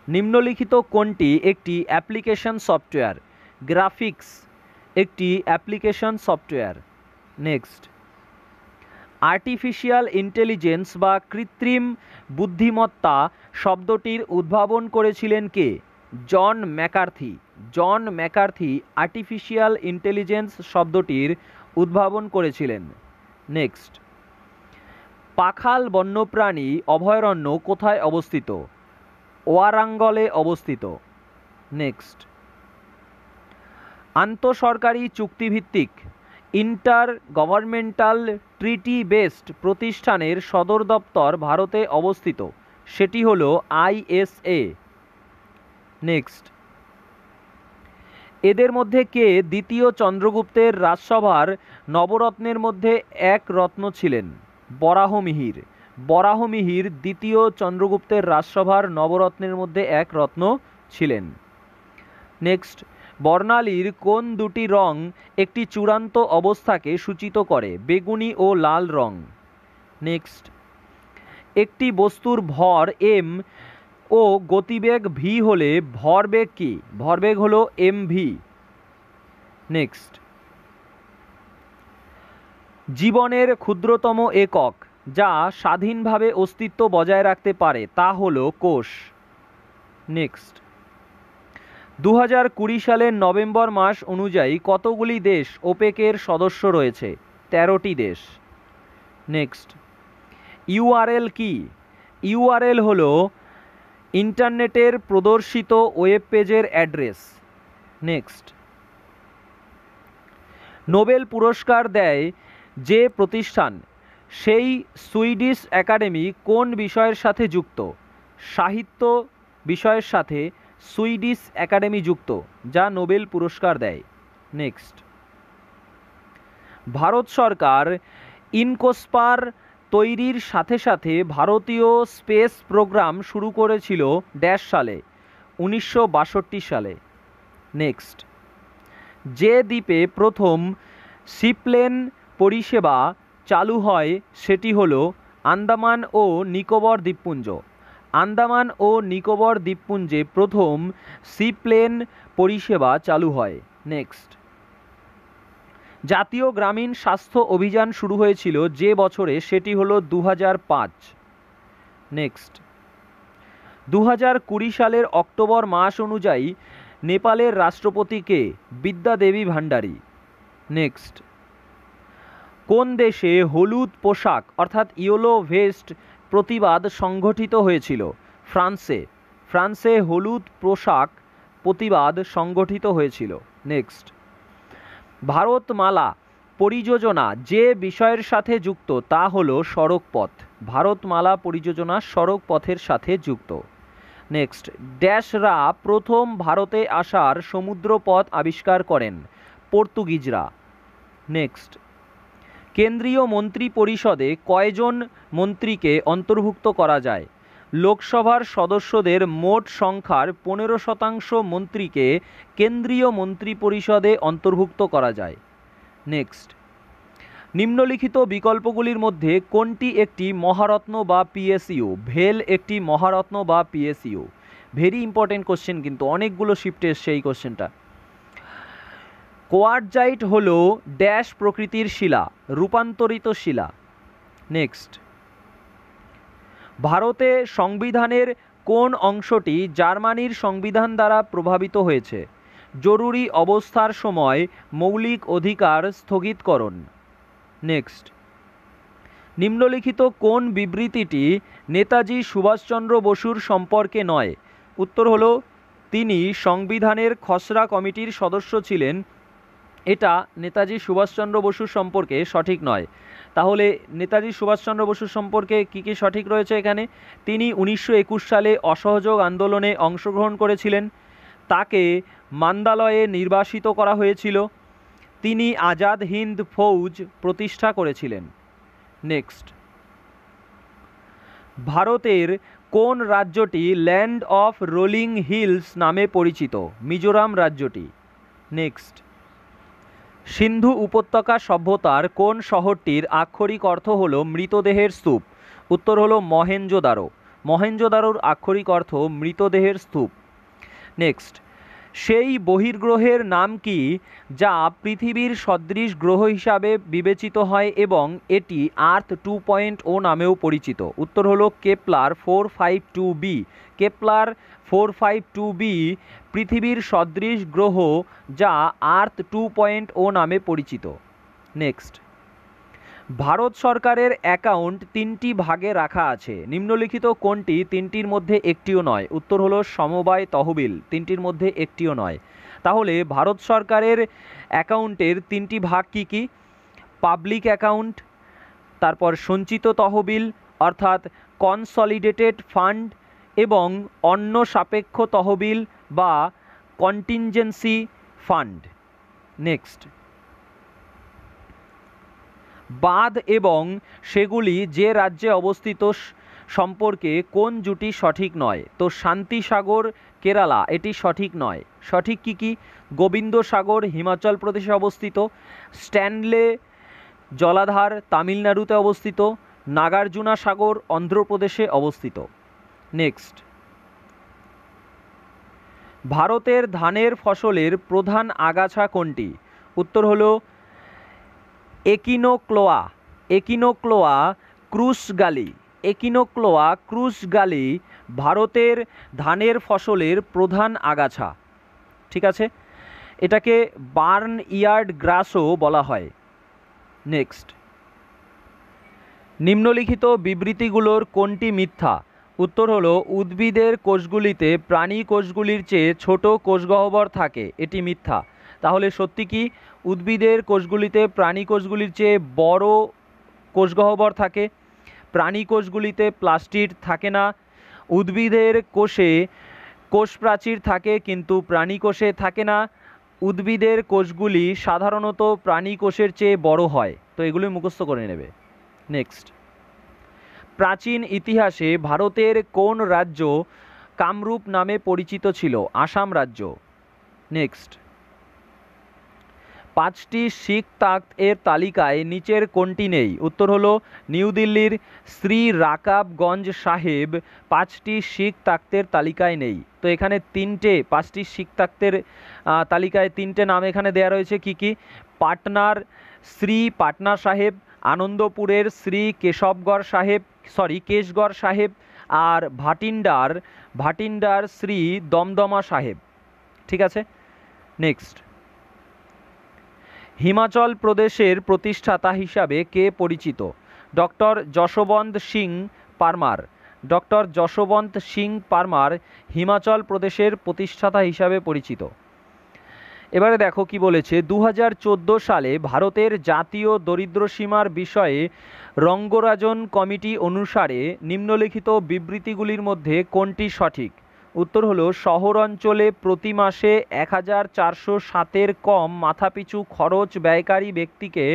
নিম্নলিখিত কোনটি একটি অ্যাপ্লিকেশন সফটওয়্যার? গ্রাফিক্স একটি application software. Next, artificial intelligence বা কৃত্রিম বুদ্ধিমত্তা শব্দটির উদ্ভাবন করেছিলেন কে? John McCarthy. John McCarthy artificial intelligence শব্দটির উদ্ভাবন করেছিলেন। নেক্সট, পাখাল বন্যপ্রাণী অভয়ারণ্য কোথায় অবস্থিত? ওয়ারাঙ্গলে অবস্থিত। নেক্সট, আন্তঃসরকারি চুক্তিভিত্তিক ইন্টার গভর্নমেন্টাল ট্রিটি বেসড প্রতিষ্ঠানের সদর দপ্তর ভারতে অবস্থিত, সেটি হল আইএসএ। নেক্সট, এদের মধ্যে কে দ্বিতীয় চন্দ্রগুপ্তের রাজসভার নবরত্নের মধ্যে এক রত্ন ছিলেন? বরাহমিহির। বরাহমিহির দ্বিতীয় চন্দ্রগুপ্তের রাজসভার নবরত্নের মধ্যে এক রত্ন ছিলেন। নেক্সট, বর্ণালীর কোন দুটি রং একটি চূড়ান্ত অবস্থাকে সূচিত করে? বেগুনি ও লাল রং। নেক্সট, একটি বস্তুর ভর এম ও গতিবেগ ভি হলে ভরবেগ কি? ভরবেগ হলো এম ভি। নেক্সট, জীবনের ক্ষুদ্রতম একক যা স্বাধীনভাবে অস্তিত্ব বজায় রাখতে পারে তা হলো কোষ। নেক্সট, 2020 সালের নভেম্বর মাস অনুযায়ী কতগুলি দেশ ওপেকের সদস্য রয়েছে? 13টি দেশ। নেক্সট, ইউআরএল কি? ইউআরএল হলো ইন্টারনেটের প্রদর্শিত ওয়েব পেজের অ্যাড্রেস। নেক্সট, নোবেল পুরস্কার দেয় যে প্রতিষ্ঠান সেই সুইডিশ একাডেমি কোন বিষয়ের সাথে যুক্ত? সাহিত্য বিষয়ের সাথে সুইডিশ একাডেমি যুক্ত যা নোবেল পুরস্কার দেয়। নেক্সট, ভারত সরকার ইনকোস্পার তৈরির সাথে সাথে ভারতীয় স্পেস প্রোগ্রাম শুরু করেছিল ড্যাশ সালে, 1962 সালে। নেক্সট, যে দ্বীপে প্রথম সিপ্লেন পরিষেবা চালু হয় সেটি হলো আন্দামান ও নিকোবর দ্বীপপুঞ্জ। আন্দামান ও নিকোবর দ্বীপপুঞ্জে প্রথম সিপ্লেন পরিষেবা চালু হয়। নেক্সট, জাতীয় গ্রামীণ স্বাস্থ্য অভিযান শুরু হয়েছিল যে বছরে সেটি হলো 2005। নেক্সট, 2020 সালের অক্টোবর মাস অনুযায়ী নেপালের রাষ্ট্রপতিকে বিদ্যা দেবী ভান্ডারী। নেক্সট, কোন দেশে হলুদ পোশাক অর্থাৎ ইয়েলো ভেস্ট প্রতিবাদ সংগঠিত হয়েছিল? ফ্রান্সে। ফ্রান্সে হলুদ পোশাক প্রতিবাদ সংগঠিত হয়েছিল। নেক্সট, ভারতমালা পরিযোজনা যে বিষয়ের সাথে যুক্ত তা হলো সড়কপথ। ভারতমালা পরিযোজনা সড়ক পথের সাথে যুক্ত। নেক্সট, ড্যাশরা প্রথম ভারতে আসার সমুদ্রপথ আবিষ্কার করেন? পর্তুগিজরা। নেক্সট, কেন্দ্রীয় মন্ত্রী পরিষদে কয়জন মন্ত্রীকে অন্তর্ভুক্ত করা যায়? লোকসভার সদস্যদের মোট সংখ্যার 15% মন্ত্রীকে কেন্দ্রীয় মন্ত্রী পরিষদে অন্তর্ভুক্ত করা যায়। নেক্সট, নিম্নলিখিত বিকল্পগুলির মধ্যে কোনটি একটি মহারত্ন বা পিএসইউ? ভেল একটি মহারত্ন বা পিএসইউ। ভেরি ইম্পর্টেন্ট কোশ্চেন, কিন্তু অনেকগুলো শিফটে এসছে এই কোশ্চেনটা। কোয়ার্টজাইট হলো ড্যাশ প্রকৃতির শিলা? রূপান্তরিত শিলা। নেক্সট, ভারতে সংবিধানের কোন অংশটি জার্মানির সংবিধান দ্বারা প্রভাবিত হয়েছে? জরুরি অবস্থার সময় মৌলিক অধিকার স্থগিতকরণ। নেক্সট, নিম্নলিখিত কোন বিবৃতিটি নেতাজি সুভাষচন্দ্র বসুর সম্পর্কে নয়? উত্তর হলো তিনি সংবিধানের খসড়া কমিটির সদস্য ছিলেন। এটা নেতাজি সুভাষচন্দ্র বসুর সম্পর্কে সঠিক নয়। তাহলে নেতাজি সুভাষচন্দ্র বসুর সম্পর্কে কী কী সঠিক রয়েছে এখানে? তিনি 1921 সালে অসহযোগ আন্দোলনে অংশগ্রহণ করেছিলেন। তাকে মান্দালয়ে নির্বাসিত করা হয়েছিল। তিনি আজাদ হিন্দ ফৌজ প্রতিষ্ঠা করেছিলেন। নেক্সট, ভারতের কোন রাজ্যটি ল্যান্ড অফ রোলিং হিলস নামে পরিচিত? মিজোরাম রাজ্যটি। নেক্সট, সিন্ধু উপত্যকা সভ্যতার কোন শহরটির আক্ষরিক অর্থ হল মৃতদেহের স্তূপ? উত্তর হলো মহেঞ্জোদারো। মহেঞ্জোদারোর আক্ষরিক অর্থ মৃতদেহের স্তূপ। নেক্সট, সেই বহির্গ্রহের নাম কি যা পৃথিবীর সদৃশ গ্রহ হিসাবে বিবেচিত হয় এবং এটি আর্থ 2.0 নামেও পরিচিত? উত্তর হলো কেপলার 452b। কেপলার 452b পৃথিবীর সদৃশ গ্রহ যা আর্থ 2.0 নামে পরিচিত। নেক্সট, ভারত সরকারের অ্যাকাউন্ট 3টি ভাগে রাখা আছে, নিম্নলিখিত কোনটি 3টির মধ্যে একটিও নয়? উত্তর হলো সমবায় তহবিল, 3টির মধ্যে একটিও নয়। তাহলে ভারত সরকারের অ্যাকাউন্টের 3টি ভাগ কি কি? পাবলিক অ্যাকাউন্ট, তারপর সঞ্চিত তহবিল অর্থাৎ কনসলিডেটেড ফান্ড এবং অন্য সাপেক্ষ তহবিল বা কন্টিনজেন্সি ফান্ড। নেক্সট, বাঁধ এবং সেগুলি যে রাজ্যে অবস্থিত সম্পর্কে কোন জুটি সঠিক নয়? তো শান্তিসাগর কেরালা এটি সঠিক নয়। সঠিক কি কি? গোবিন্দসাগর হিমাচল প্রদেশে অবস্থিত, স্ট্যানলে জলাধার তামিলনাড়ুতে অবস্থিত, নাগার্জুনা সাগর অন্ধ্রপ্রদেশে অবস্থিত। নেক্সট, ভারতের ধানের ফসলের প্রধান আগাছা কোনটি? উত্তর হলো একিনোক্লোয়া। একিনোক্লোয়া ক্রুশগালি। একিনোক্লোয়া ক্রুশগালি ভারতের ধানের ফসলের প্রধান আগাছা। ঠিক আছে, এটাকে বার্ন ইয়ার্ড গ্রাসও বলা হয়। নেক্সট, নিম্নলিখিত বিবৃতিগুলোর কোনটি মিথ্যা? উত্তর হলো উদ্ভিদের কোষগুলিতে প্রাণী কোষগুলির চেয়ে ছোট কোষগহ্বর থাকে, এটি মিথ্যা। তাহলে সত্যি কি? উদ্ভিদের কোষগুলিতে প্রাণী কোষগুলির চেয়ে বড় কোষগহ্বর থাকে। প্রাণী কোষগুলিতে প্লাস্টিড থাকে না। উদ্ভিদের কোষে কোষ প্রাচীর থাকে কিন্তু প্রাণী কোষে থাকে না। উদ্ভিদের কোষগুলি সাধারণত প্রাণী কোষের চেয়ে বড় হয়, তো এগুলি মুখস্থ করে নেবে। নেক্সট, প্রাচীন ইতিহাসে ভারতের কোন রাজ্য কামরূপ নামে পরিচিত ছিল? আসাম রাজ্য। নেক্সট, 5টি শিখ তাখ্ত এর তালিকায় নিচের কোনটি নেই? উত্তর হলো নিউ দিল্লির শ্রী রাকাবগঞ্জ সাহেব 5টি শিখ তাখ্তের তালিকায় নেই। তো এখানে 5টি শিখ তাখ্তের তালিকায় 3টে নাম এখানে দেয়া রয়েছে। কি কি? পাটনার শ্রী পাটনা সাহেব, আনন্দপুরের শ্রী কেশগড় সাহেব, আর ভাটিন্ডার শ্রী দমদমা সাহেব। ঠিক আছে। নেক্সট, হিমাচল প্রদেশের প্রতিষ্ঠাতা হিসাবে কে পরিচিত? ডক্টর যশবন্ত সিং পারমার। ডক্টর যশবন্ত সিং পারমার হিমাচল প্রদেশের প্রতিষ্ঠাতা হিসাবে পরিচিত। এবারে দেখো কি বলেছে, 2014 সালে ভারতের জাতীয় দরিদ্রসীমার বিষয়ে রঙ্গরাজন কমিটি অনুসারে নিম্নলিখিত বিবৃতিগুলির মধ্যে কোনটি সঠিক? উত্তর হলো শহর অঞ্চলে প্রতি মাসে 1407-এর কম মাথাপিছু খরচ ব্যয়কারী ব্যক্তিকে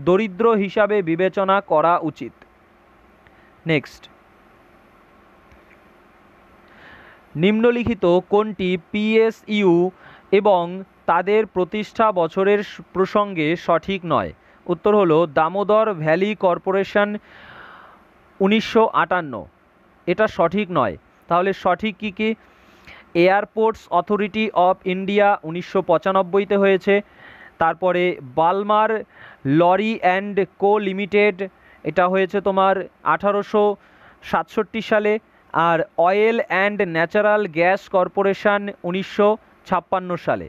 দরিদ্র হিসাবে বিবেচনা করা উচিত। নেক্সট, নিম্নলিখিত কোনটি পিএসইউ এবং তাদের প্রতিষ্ঠা বছরের প্রসঙ্গে সঠিক নয়? উত্তর হলো দামোদর ভ্যালি কর্পোরেশন 1958, এটা সঠিক নয়। তাহলে সঠিক কি কি? এয়ারপোর্টস অথরিটি অফ ইন্ডিয়া 1995-তে হয়েছে। তারপরে Balmer Lawrie and co limited, এটা হয়েছে তোমার 1867 সালে। আর oil and natural gas corporation 1956 সালে।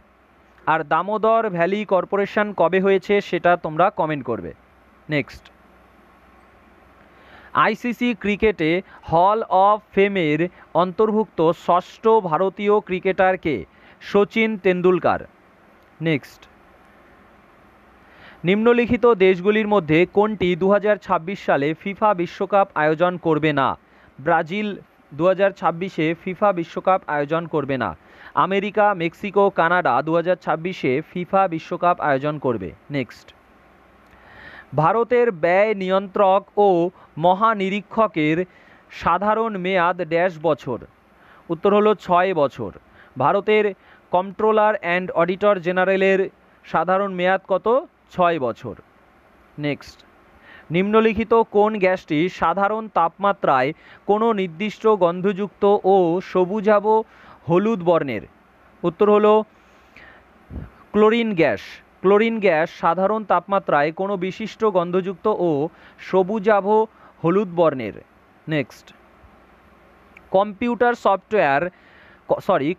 আর দামোদর ভ্যালি কর্পোরেশন কবে হয়েছে সেটা তোমরা কমেন্ট করবে। নেক্সট, আইসিসি ক্রিকেটে হল অফ ফেমের অন্তর্ভুক্ত ষষ্ঠ ভারতীয় ক্রিকেটার কে? সচিন তেন্ডুলকার। নেক্সট, নিম্নলিখিত দেশগুলির মধ্যে কোনটি 2026 সালে ফিফা বিশ্বকাপ আয়োজন করবে না? ব্রাজিল 2026-এ ফিফা বিশ্বকাপ আয়োজন করবে না। আমেরিকা, মেক্সিকো, কানাডা 2026-এ ফিফা বিশ্বকাপ আয়োজন করবে। নেক্সট, ভারতের ব্যয় নিয়ন্ত্রক ও মহানিরীক্ষকের সাধারণ মেয়াদ ড্যাশ বছর? উত্তর হলো 6 বছর। ভারতের কন্ট্রোলার অ্যান্ড অডিটর জেনারেলের সাধারণ মেয়াদ কত? 6 বছর। নেক্সট, নিম্নলিখিত কোন গ্যাসটি সাধারণ তাপমাত্রায় কোনো নির্দিষ্ট গন্ধযুক্ত ও সবুজাভ হলুদ বর্ণের? উত্তর হলো ক্লোরিন গ্যাস। ক্লোরিন গ্যাস সাধারণ তাপমাত্রায় কোনো বিশিষ্ট গন্ধযুক্ত ও সবুজাভ হলুদ বর্ণের। নেক্সট,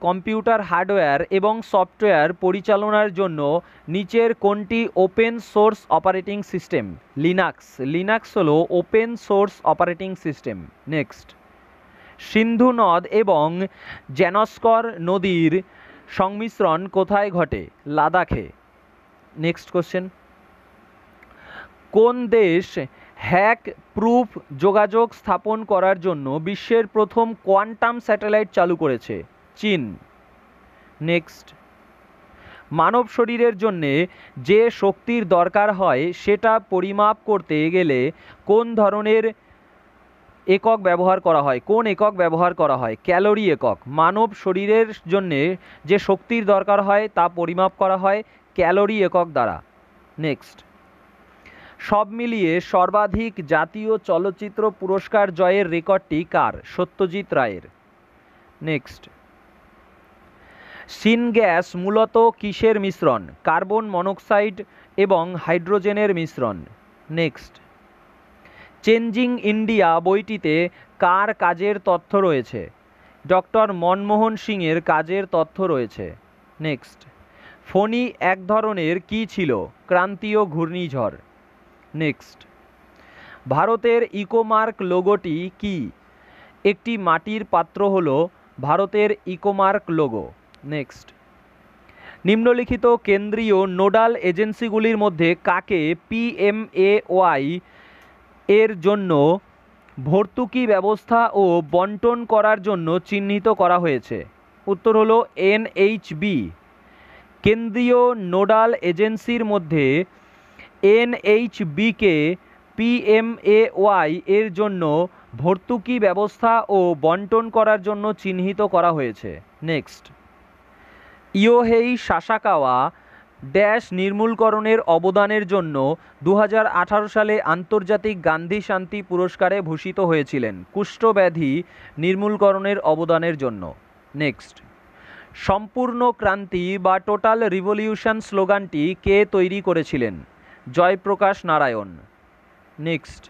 কম্পিউটার হার্ডওয়্যার এবং সফটওয়্যার পরিচালনার জন্য নিচের কোনটি open source operating system? Linux হলো open source operating system. Next, Sindhu নদ এবং জ্যানস্কর নদীর সংমিশ্রণ কোথায় ঘটে? লাদাখে। নেক্সট কোশ্চেন, কোন দেশ হ্যাক প্রুফ যোগাযোগ স্থাপন করার জন্য বিশ্বের প্রথম কোয়ান্টাম স্যাটেলাইট চালু করেছে? চীন। নেক্সট, মানব শরীরের জন্যে যে শক্তির দরকার হয় সেটা পরিমাপ করতে গেলে কোন ধরনের একক ব্যবহার করা হয়? কোন একক ব্যবহার করা হয়? ক্যালোরি একক। মানব শরীরের জন্যে যে শক্তির দরকার হয় তা পরিমাপ করা হয় ক্যালোরি একক দ্বারা। নেক্সট, সব মিলিয়ে সর্বাধিক জাতীয় চলচ্চিত্র পুরস্কার জয়ের রেকর্ডটি কার? সত্যজিৎ রায়ের। নেক্সট, সিনগ্যাস মূলত কিসের মিশ্রণ? কার্বন মনোক্সাইড এবং হাইড্রোজেনের মিশ্রণ। নেক্সট, চেঞ্জিং ইন্ডিয়া বইটিতে কার কাজের তথ্য রয়েছে? ডক্টর মনমোহন সিংয়ের কাজের তথ্য রয়েছে। নেক্সট, ফণী এক ধরনের কি ছিল? ক্রান্তীয় ঘূর্ণিঝড়। নেক্সট, ভারতের ইকোমার্ক লোগোটি কি? একটি মাটির পাত্র হলো ভারতের ইকোমার্ক লোগো। নেক্সট, নিম্নলিখিত কেন্দ্রীয় নোডাল এজেন্সিগুলির মধ্যে কাকে পিএমএওয়াই এর জন্য ভর্তুকি ব্যবস্থা ও বন্টন করার জন্য চিহ্নিত করা হয়েছে? উত্তর হলো এনএইচবি। কেন্দ্রীয় নোডাল এজেন্সির মধ্যে এনএইচবিকে পিএমএওয়াই এর জন্য ভর্তুকি ব্যবস্থা ও বন্টন করার জন্য চিহ্নিত করা হয়েছে। নেক্সট, ইয়োহেই সাসাকাওয়া ড্যাশ নির্মূলকরণের অবদানের জন্য 2018 সালে আন্তর্জাতিক গান্ধী শান্তি পুরস্কারে ভূষিত হয়েছিলেন কুষ্ঠব্যাধি নির্মূলকরণের অবদানের জন্য। নেক্সট, সম্পূর্ণ ক্রান্তি বা টোটাল রিভলিউশন স্লোগানটি কে তৈরি করেছিলেন? জয়প্রকাশ নারায়ণ। নেক্সট,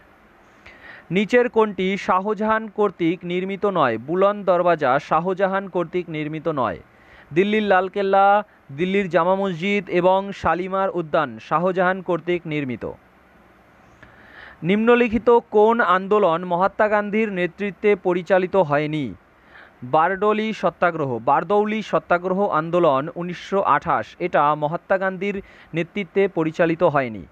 নিচের কোনটি শাহজাহান কর্তৃক নির্মিত নয়? বুলন্দ দরওয়াজা শাহজাহান কর্তৃক নির্মিত নয়। দিল্লির লালকেল্লা, দিল্লির জামা মসজিদ এবং শালিমার উদ্যান শাহজাহান কর্তৃক নির্মিত। নিম্নলিখিত কোন আন্দোলন মহাত্মা গান্ধীর নেতৃত্বে পরিচালিত হয়নি? বারদৌলি সত্যাগ্রহ আন্দোলন 1928, এটা মহাত্মা গান্ধীর নেতৃত্বে পরিচালিত হয়নি।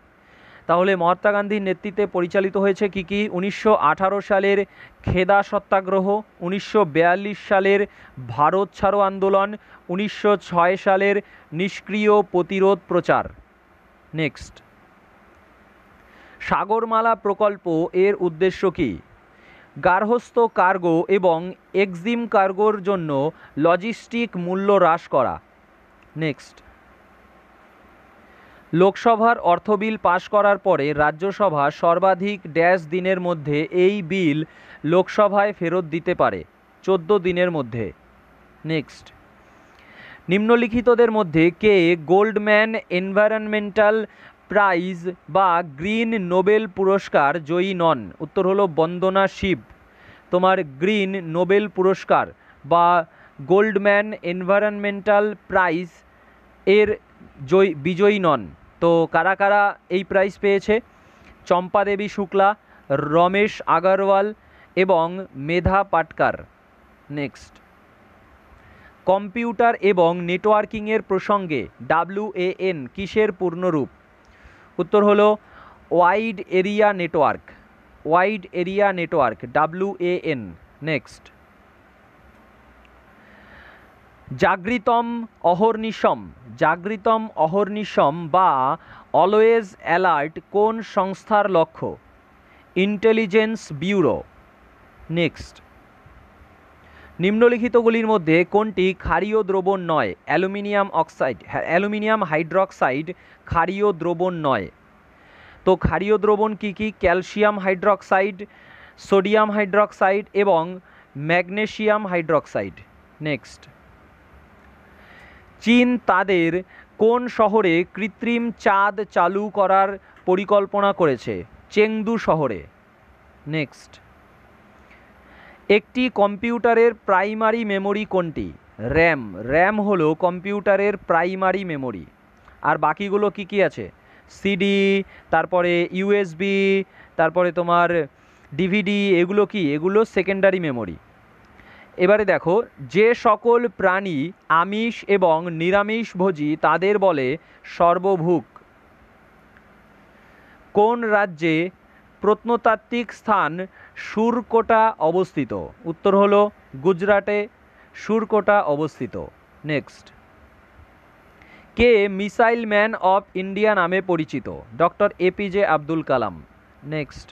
তাহলে মহাত্মা গান্ধীর নেতৃত্বে পরিচালিত হয়েছে কি কি? 1918 সালের খেদা সত্যাগ্রহ, 1942 সালের ভারত ছাড়ো আন্দোলন, 1906 সালের নিষ্ক্রিয় প্রতিরোধ প্রচার। নেক্সট, সাগরমালা প্রকল্প এর উদ্দেশ্য কি? গার্হস্থ্য কার্গো এবং এক্সিম কার্গোর জন্য লজিস্টিক মূল্য হ্রাস করা। নেক্সট, লোকসভার অর্থ বিল পাশ করার পরে রাজ্যসভা সর্বাধিক ড্যাশ দিনের মধ্যে এই বিল লোকসভায় ফেরত দিতে পারে? 14 দিনের মধ্যে। নেক্সট, নিম্নলিখিতদের মধ্যে কে গোল্ডম্যান এনভায়রনমেন্টাল প্রাইজ বা গ্রিন নোবেল পুরস্কার জয়ী নন? উত্তর হলো বন্দনা শিব। তোমার গ্রিন নোবেল পুরস্কার বা গোল্ডম্যান এনভায়রনমেন্টাল প্রাইজ এর বিজয়ী নন। তো কারা কারা এই প্রাইজ পেয়েছে? চম্পা দেবী শুক্লা, রমেশ আগরওয়াল এবং মেধা পাটকার। নেক্সট, কম্পিউটার এবং নেটওয়ার্কিংয়ের প্রসঙ্গে WAN কিসের পূর্ণরূপ? উত্তর হলো wide area network. WAN। Next, জাগৃতম অহর্নিশম বা অলওয়েজ অ্যালার্ট কোন সংস্থার লক্ষ্য? Intelligence bureau. নেক্সট, নিম্নলিখিতগুলির মধ্যে কোনটি ক্ষারীয় দ্রবণ নয়? অ্যালুমিনিয়াম হাইড্রক্সাইড ক্ষারীয় দ্রবণ নয়। তো ক্ষারীয় দ্রবণ কি কি? ক্যালসিয়াম হাইড্রক্সাইড, সোডিয়াম হাইড্রক্সাইড এবং ম্যাগনেসিয়াম হাইড্রক্সাইড। নেক্সট, চীন তাদের কোন শহরে কৃত্রিম চাঁদ চালু করার পরিকল্পনা করেছে? চেংদু শহরে। নেক্সট, একটি কম্পিউটারের প্রাইমারি মেমোরি কোনটি? র্যাম হলো কম্পিউটারের প্রাইমারি মেমোরি। আর বাকিগুলো কি কি আছে? সিডি, তারপরে USB, তারপরে তোমার DVD, এগুলো কি? এগুলো সেকেন্ডারি মেমোরি। এবারে দেখো, যে সকল প্রাণী আমিষ এবং নিরামিষভোজী তাদের বলে সর্বভুক। কোন রাজ্যে প্রত্নতাত্ত্বিক স্থান সুরকোটা অবস্থিত? উত্তর হলো গুজরাটে সুরকোটা অবস্থিত। Next, K missile man of India নামে পরিচিত? Doctor APJ Abdul Kalam. Next,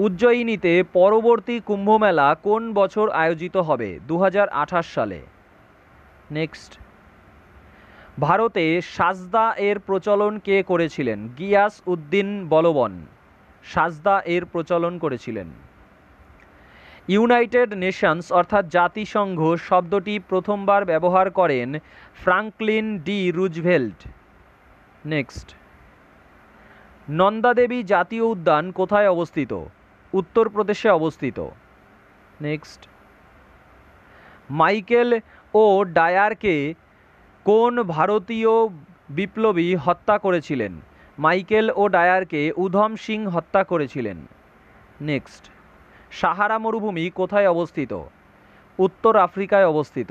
উজ্জয়িনীতে পরবর্তী কুম্ভমেলা কোন বছর আয়োজিত হবে? 2028 সালে। নেক্সট, ভারতে সাজদা এর প্রচলন কে করেছিলেন? গিয়াস উদ্দিন বলবন সাজদা এর প্রচলন করেছিলেন। ইউনাইটেড নেশনস অর্থাৎ জাতিসংঘ শব্দটি প্রথমবার ব্যবহার করেন Franklin D Roosevelt. Next, Nanda Devi জাতীয় উদ্যান কোথায় অবস্থিত? উত্তরপ্রদেশে অবস্থিত। নেক্সট, মাইকেল ও ডায়ারকে কোন ভারতীয় বিপ্লবী হত্যা করেছিলেন? মাইকেল ও ডায়ারকে উধম সিং হত্যা করেছিলেন। নেক্সট, সাহারা মরুভূমি কোথায় অবস্থিত? উত্তর আফ্রিকায় অবস্থিত।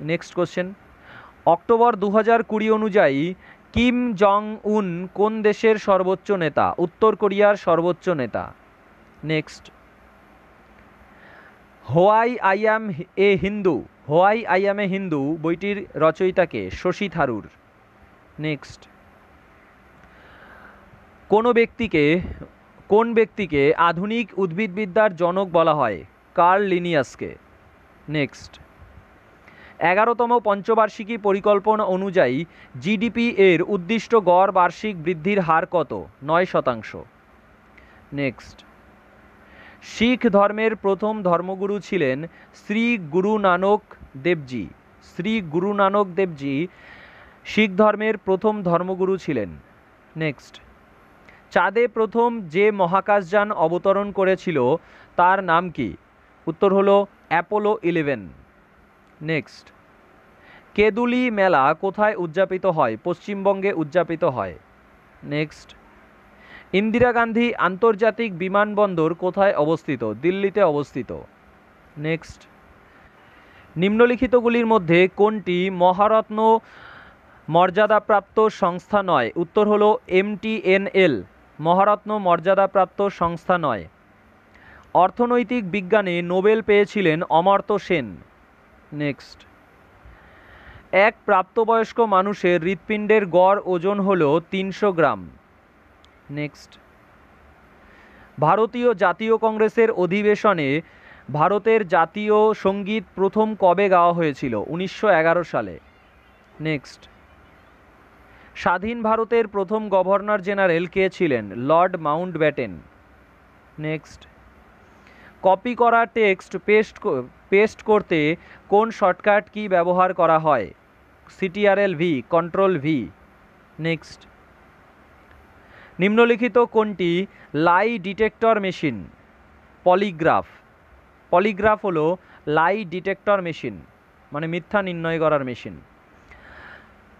নেক্সট কোশ্চেন, অক্টোবর 2020 অনুযায়ী কিম জং উন কোন দেশের সর্বোচ্চ নেতা? উত্তর কোরিয়ার সর্বোচ্চ নেতা। Next, why I am a Hindu why I am a Hindu বইটির রচয়িতাকে শশী থারুর। নেক্সট, কোন ব্যক্তিকে আধুনিক উদ্ভিদবিদ্যার জনক বলা হয়? কার্ল লিনিয়াসকে। নেক্সট, 11তম পঞ্চবার্ষিকী পরিকল্পনা অনুযায়ী জিডিপি এর উদ্দিষ্ট গড় বার্ষিক বৃদ্ধির হার কত? 9%। নেক্সট, শিখ ধর্মের প্রথম ধর্মগুরু ছিলেন শ্রী গুরু নানক দেবজি। শ্রী গুরু নানক দেবজি শিখ ধর্মের প্রথম ধর্মগুরু ছিলেন। নেক্সট, চাঁদে প্রথম যে মহাকাশযান অবতরণ করেছিল তার নাম কি? উত্তর হলো অ্যাপোলো 11। নেক্সট, কেঁদুলি মেলা কোথায় উদযাপিত হয়? পশ্চিমবঙ্গে উদযাপিত হয়। নেক্সট, ইন্দিরা গান্ধী আন্তর্জাতিক বিমানবন্দর কোথায় অবস্থিত? দিল্লিতে অবস্থিত। নেক্সট, নিম্নলিখিতগুলির মধ্যে কোনটি মহারত্ন মর্যাদাপ্রাপ্ত সংস্থা নয়? উত্তর হলো MTNL, মহারত্ন মর্যাদাপ্রাপ্ত সংস্থা নয়। অর্থনৈতিক বিজ্ঞানে নোবেল পেয়েছিলেন অমর্ত্য সেন। নেক্সট, এক প্রাপ্তবয়স্ক মানুষের হৃৎপিণ্ডের গড় ওজন হল 300 গ্রাম। নেক্সট, ভারতীয় জাতীয় কংগ্রেসের অধিবেশনে ভারতের জাতীয় সঙ্গীত প্রথম কবে গাওয়া হয়েছিল? 1911 সালে। নেক্সট, স্বাধীন ভারতের প্রথম গভর্নর জেনারেল কে ছিলেন? Lord Mountbatten. নেক্সট, কপি করা টেক্সট পেস্ট করতে কোন শর্টকাট কি ব্যবহার করা হয়? CTRL-V, Ctrl-V। নেক্সট, নিম্নলিখিত কোনটি lie detector machine? Polygraph. Polygraph হলো লাই ডিটেক্টর মেশিন, মানে মিথ্যা নির্ণয় করার মেশিন।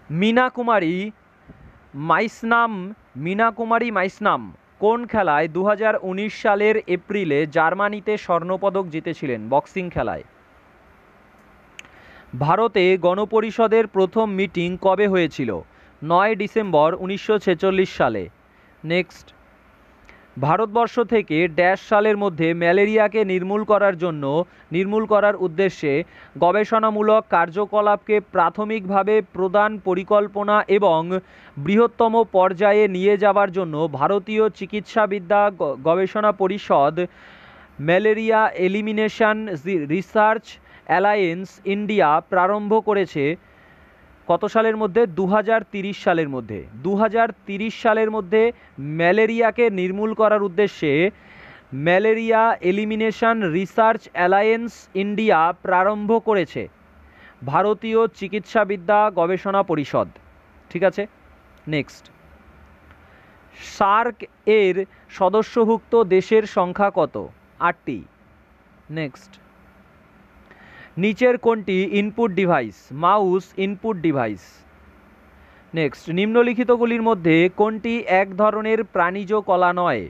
মীনা কুমারী মাইসনাম কোন খেলায় 2019 সালের এপ্রিলে জার্মানিতে স্বর্ণপদক জিতেছিলেন? বক্সিং খেলায়। ভারতে গণপরিষদের প্রথম মিটিং কবে হয়েছিল? 9 ডিসেম্বর 1946 সালে। নেক্সট, ভারতবর্ষ থেকে ড্যাশ সালের মধ্যে ম্যালেরিয়াকে নির্মূল করার উদ্দেশ্যে গবেষণামূলক কার্যকলাপকে প্রাথমিকভাবে প্রদান পরিকল্পনা এবং বৃহত্তম পর্যায়ে নিয়ে যাওয়ার জন্য ভারতীয় চিকিৎসাবিদ্যা গবেষণা পরিষদ malaria elimination research alliance India প্রারম্ভ করেছে কত সালের মধ্যে? 2030 সালের মধ্যে। 2030 সালের মধ্যে ম্যালেরিয়াকে নির্মূল করার উদ্দেশ্যে malaria elimination research alliance India প্রারম্ভ করেছে ভারতীয় চিকিৎসাবিদ্যা গবেষণা পরিষদ। ঠিক আছে। নেক্সট, সার্ক এর সদস্যভুক্ত দেশের সংখ্যা কত? 8টি। নেক্সট, নিচের কোনটি input device? Mouse input device. Next, নিম্নলিখিতগুলির মধ্যে কোনটি এক ধরনের প্রাণীজ কলা নয়?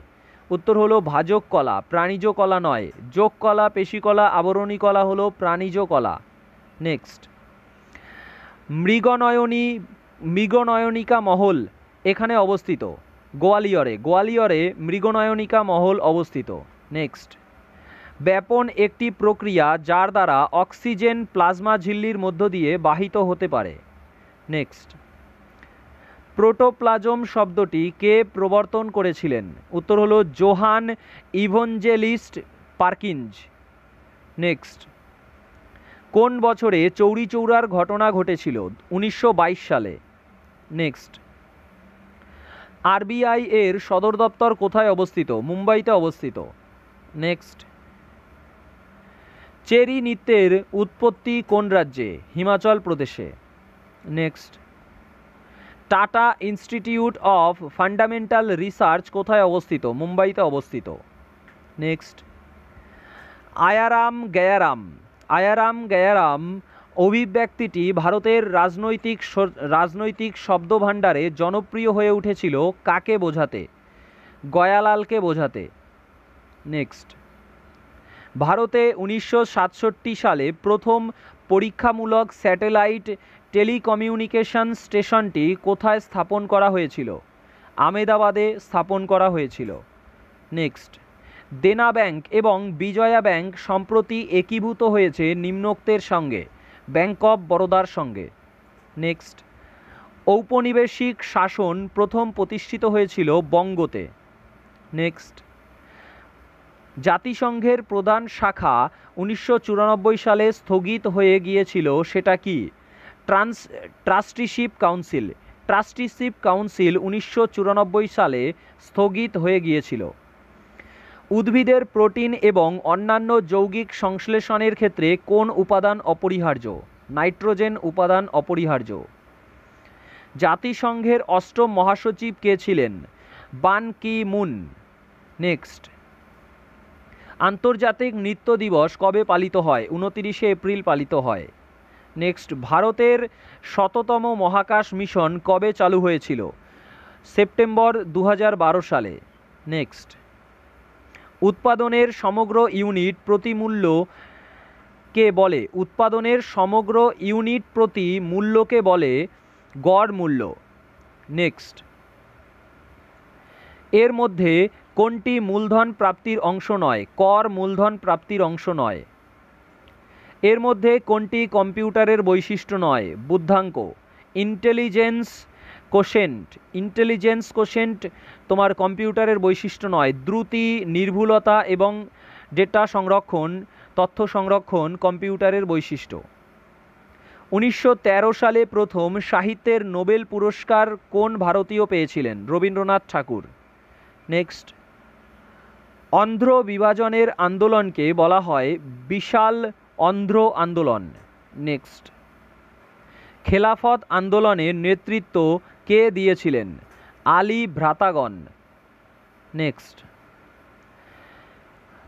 উত্তর হলো ভাজক কলা, প্রাণীজ কলা নয়। যোগ কলা, পেশি কলা, আবরণী কলা হলো প্রাণীজ কলা। নেক্সট, মৃগনয়নিকা মহল এখানে অবস্থিত গোয়ালিয়রে মৃগনয়নিকা মহল অবস্থিত। নেক্সট, ব্যাপন একটি প্রক্রিয়া যার দ্বারা অক্সিজেন প্লাজমা ঝিল্লির মধ্য দিয়ে বাহিত হতে পারে। নেক্সট, প্রোটোপ্লাজম শব্দটি কে প্রবর্তন করেছিলেন? উত্তর হলো জোহান ইভঞ্জেলিস্ট পারকিনজ। নেক্সট, কোন বছরে চৌরি চৌরার ঘটনা ঘটেছিল? 1922 সালে। নেক্সট, RBI এর সদর দপ্তর কোথায় অবস্থিত? মুম্বাইতে অবস্থিত। নেক্সট, চেরি নৃত্যের উৎপত্তি কোন রাজ্যে? হিমাচল প্রদেশে। Next, tata institute of fundamental research কোথায় অবস্থিত? মুম্বাইতে অবস্থিত। নেক্সট, আয়ারাম গয়ারাম অভিব্যক্তিটি ভারতের রাজনৈতিক শব্দভাণ্ডারে জনপ্রিয় হয়ে উঠেছিল কাকে বোঝাতে? গয়ালালকে বোঝাতে। নেক্সট, ভারতে 1967 সালে প্রথম পরীক্ষামূলক স্যাটেলাইট টেলিকমিউনিকেশন স্টেশনটি কোথায় স্থাপন করা হয়েছিল? আহমেদাবাদে স্থাপন করা হয়েছিল। নেক্সট, দেনা ব্যাংক এবং বিজয়া ব্যাংক সম্প্রতি একীভূত হয়েছে নিম্নোক্তের সঙ্গে: ব্যাংক অফ বরোদার সঙ্গে। নেক্সট, ঔপনিবেশিক শাসন প্রথম প্রতিষ্ঠিত হয়েছিল বঙ্গতে। নেক্সট, জাতিসংঘের প্রধান শাখা 1994 সালে স্থগিত হয়ে গিয়েছিল, সেটা কি? Trusteeship council. ট্রাস্টিশিপ কাউন্সিল 1994 সালে স্থগিত হয়ে গিয়েছিল। উদ্ভিদের প্রোটিন এবং অন্যান্য যৌগিক সংশ্লেষণের ক্ষেত্রে কোন উপাদান অপরিহার্য? নাইট্রোজেন উপাদান অপরিহার্য। জাতিসংঘের অষ্টম মহাসচিব কে ছিলেন? বান কি মুন। নেক্সট, আন্তর্জাতিক নৃত্য দিবস কবে পালিত হয়? 29শে এপ্রিল পালিত হয়। নেক্সট, ভারতের 100তম মহাকাশ মিশন কবে চালু হয়েছিল? সেপ্টেম্বর 2012 সালে। নেক্সট, উৎপাদনের সমগ্র ইউনিট প্রতি মূল্য কে বলে? উৎপাদনের সমগ্র ইউনিট প্রতি মূল্যকে বলে গড় মূল্য। নেক্সট, এর মধ্যে কোনটি মূলধন প্রাপ্তির অংশ নয়? কর মূলধন প্রাপ্তির অংশ নয়। এর মধ্যে কোনটি কম্পিউটারের বৈশিষ্ট্য নয়? বুদ্ধাঙ্ক। Intelligence quotient. ইন্টেলিজেন্স কোশেন্ট তোমার কম্পিউটারের বৈশিষ্ট্য নয়। দ্রুতি, নির্ভুলতা এবং ডেটা সংরক্ষণ, তথ্য সংরক্ষণ কম্পিউটারের বৈশিষ্ট্য। 1913 সালে প্রথম সাহিত্যের নোবেল পুরস্কার কোন ভারতীয় পেয়েছিলেন? রবীন্দ্রনাথ ঠাকুর। নেক্সট, অন্ধ্র বিভাজনের আন্দোলনকে বলা হয় বিশাল অন্ধ্র আন্দোলন। নেক্সট, খেলাফত আন্দোলনের নেতৃত্ব কে দিয়েছিলেন? আলী ভ্রাতাগণ। নেক্সট,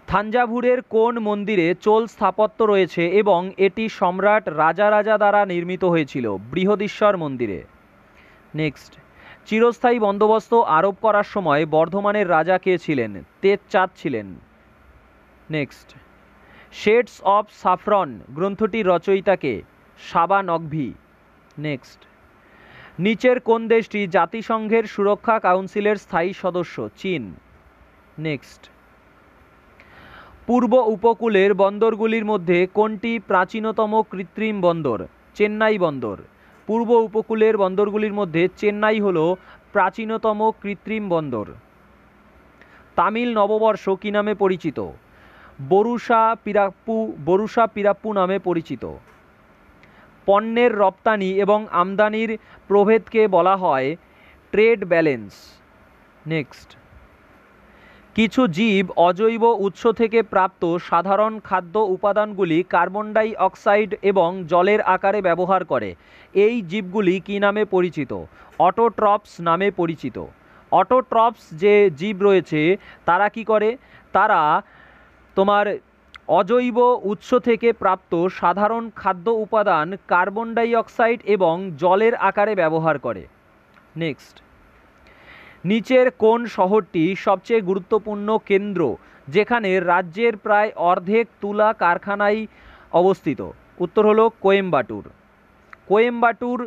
থাঞ্জাভুরের কোন মন্দিরে চোল স্থাপত্য রয়েছে এবং এটি সম্রাট রাজা দ্বারা নির্মিত হয়েছিল? বৃহদীশ্বর মন্দিরে। নেক্সট, চিরস্থায়ী বন্দোবস্ত আরোপ করার সময় বর্ধমানের রাজা কে ছিলেন? তেজচাঁদ ছিলেন। নেক্সট, শেডস অফ সাফরন গ্রন্থটির রচয়িতা কে? সাবা নকভি। নেক্সট, নিচের কোন দেশটি জাতিসংঘের সুরক্ষা কাউন্সিলের স্থায়ী সদস্য? চীন। নেক্সট, পূর্ব উপকূলের বন্দরগুলির মধ্যে কোনটি প্রাচীনতম কৃত্রিম বন্দর? চেন্নাই বন্দর। পূর্ব উপকূলের বন্দরগুলির মধ্যে চেন্নাই হল প্রাচীনতম কৃত্রিম বন্দর। তামিল নববর্ষ কী নামে পরিচিত? বরুষা পিরাপ্পু নামে পরিচিত। পণ্যের রপ্তানি এবং আমদানির প্রভেদকে বলা হয় ট্রেড ব্যালেন্স। নেক্সট, কিছু জীব অজৈব উৎস থেকে প্রাপ্ত সাধারণ খাদ্য উপাদানগুলি কার্বন ডাই অক্সাইড এবং জলের আকারে ব্যবহার করে। এই জীবগুলি কী নামে পরিচিত? অটোট্রপস নামে পরিচিত। অটোট্রপস যে জীব রয়েছে তারা কি করে? তারা তোমার অজৈব উৎস থেকে প্রাপ্ত সাধারণ খাদ্য উপাদান কার্বন ডাই অক্সাইড এবং জলের আকারে ব্যবহার করে। নেক্সট, নিচের কোন শহরটি সবচেয়ে গুরুত্বপূর্ণ কেন্দ্র যেখানে রাজ্যের প্রায় অর্ধেক তুলা কারখানায় অবস্থিত? উত্তর হলো কোয়েম্বাটুর। কোয়েম্বাটুর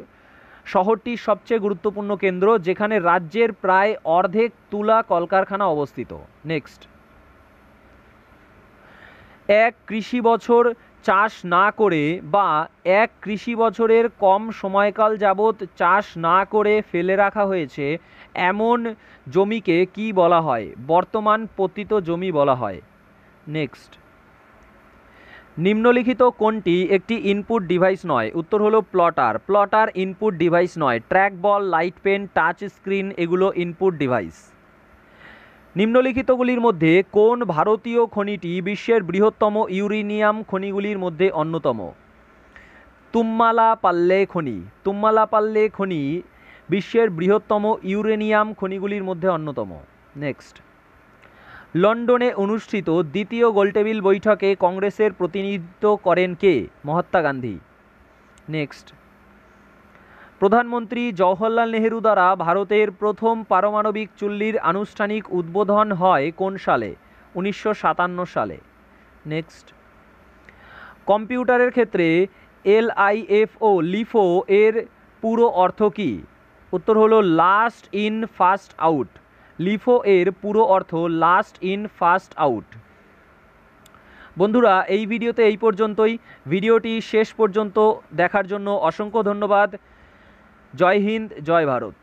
শহরটি সবচেয়ে গুরুত্বপূর্ণ কেন্দ্র যেখানে রাজ্যের প্রায় অর্ধেক তুলা কলকারখানা অবস্থিত। নেক্সট, এক কৃষি বছর চাষ না করে বা এক কৃষি বছরের কম সময়কাল যাবৎ চাষ না করে ফেলে রাখা হয়েছে এমন জমিকে কি বলা হয়? বর্তমান পতিত জমি বলা হয়। নেক্সট, নিম্নলিখিত কোনটি একটি ইনপুট ডিভাইস নয়? উত্তর হলো প্লটার। প্লটার ইনপুট ডিভাইস নয়। ট্র্যাক বল, লাইট পেন, টাচ স্ক্রিন এগুলো ইনপুট ডিভাইস। নিম্নলিখিতগুলির মধ্যে কোন ভারতীয় খনিটি বিশ্বের বৃহত্তম ইউরেনিয়াম খনিগুলির মধ্যে অন্যতম? তুম্মালাপাল্লে খনি। তুম্মালাপাল্লে খনি বিশ্বের বৃহত্তম ইউরেনিয়াম খনিগুলির মধ্যে অন্যতম। নেক্সট, লন্ডনে অনুষ্ঠিত দ্বিতীয় গোলটেবিল বৈঠকে কংগ্রেসের প্রতিনিধিত্ব করেন কে? মহাত্মা গান্ধী। নেক্সট, প্রধানমন্ত্রী জওহরলাল নেহেরু দ্বারা ভারতের প্রথম পারমাণবিক চুল্লির আনুষ্ঠানিক উদ্বোধন হয় কোন সালে? 1957 সালে। নেক্সট, কম্পিউটারের ক্ষেত্রে লিফো এর পুরো অর্থ কী? উত্তর হলো last in first out. LIFO এর পুরো অর্থ লাস্ট ইন ফার্স্ট আউট। বন্ধুরা, এই ভিডিওতে এই পর্যন্তই। ভিডিওটি শেষ পর্যন্ত দেখার জন্য অসংখ্য ধন্যবাদ। জয় হিন্দ, জয় ভারত।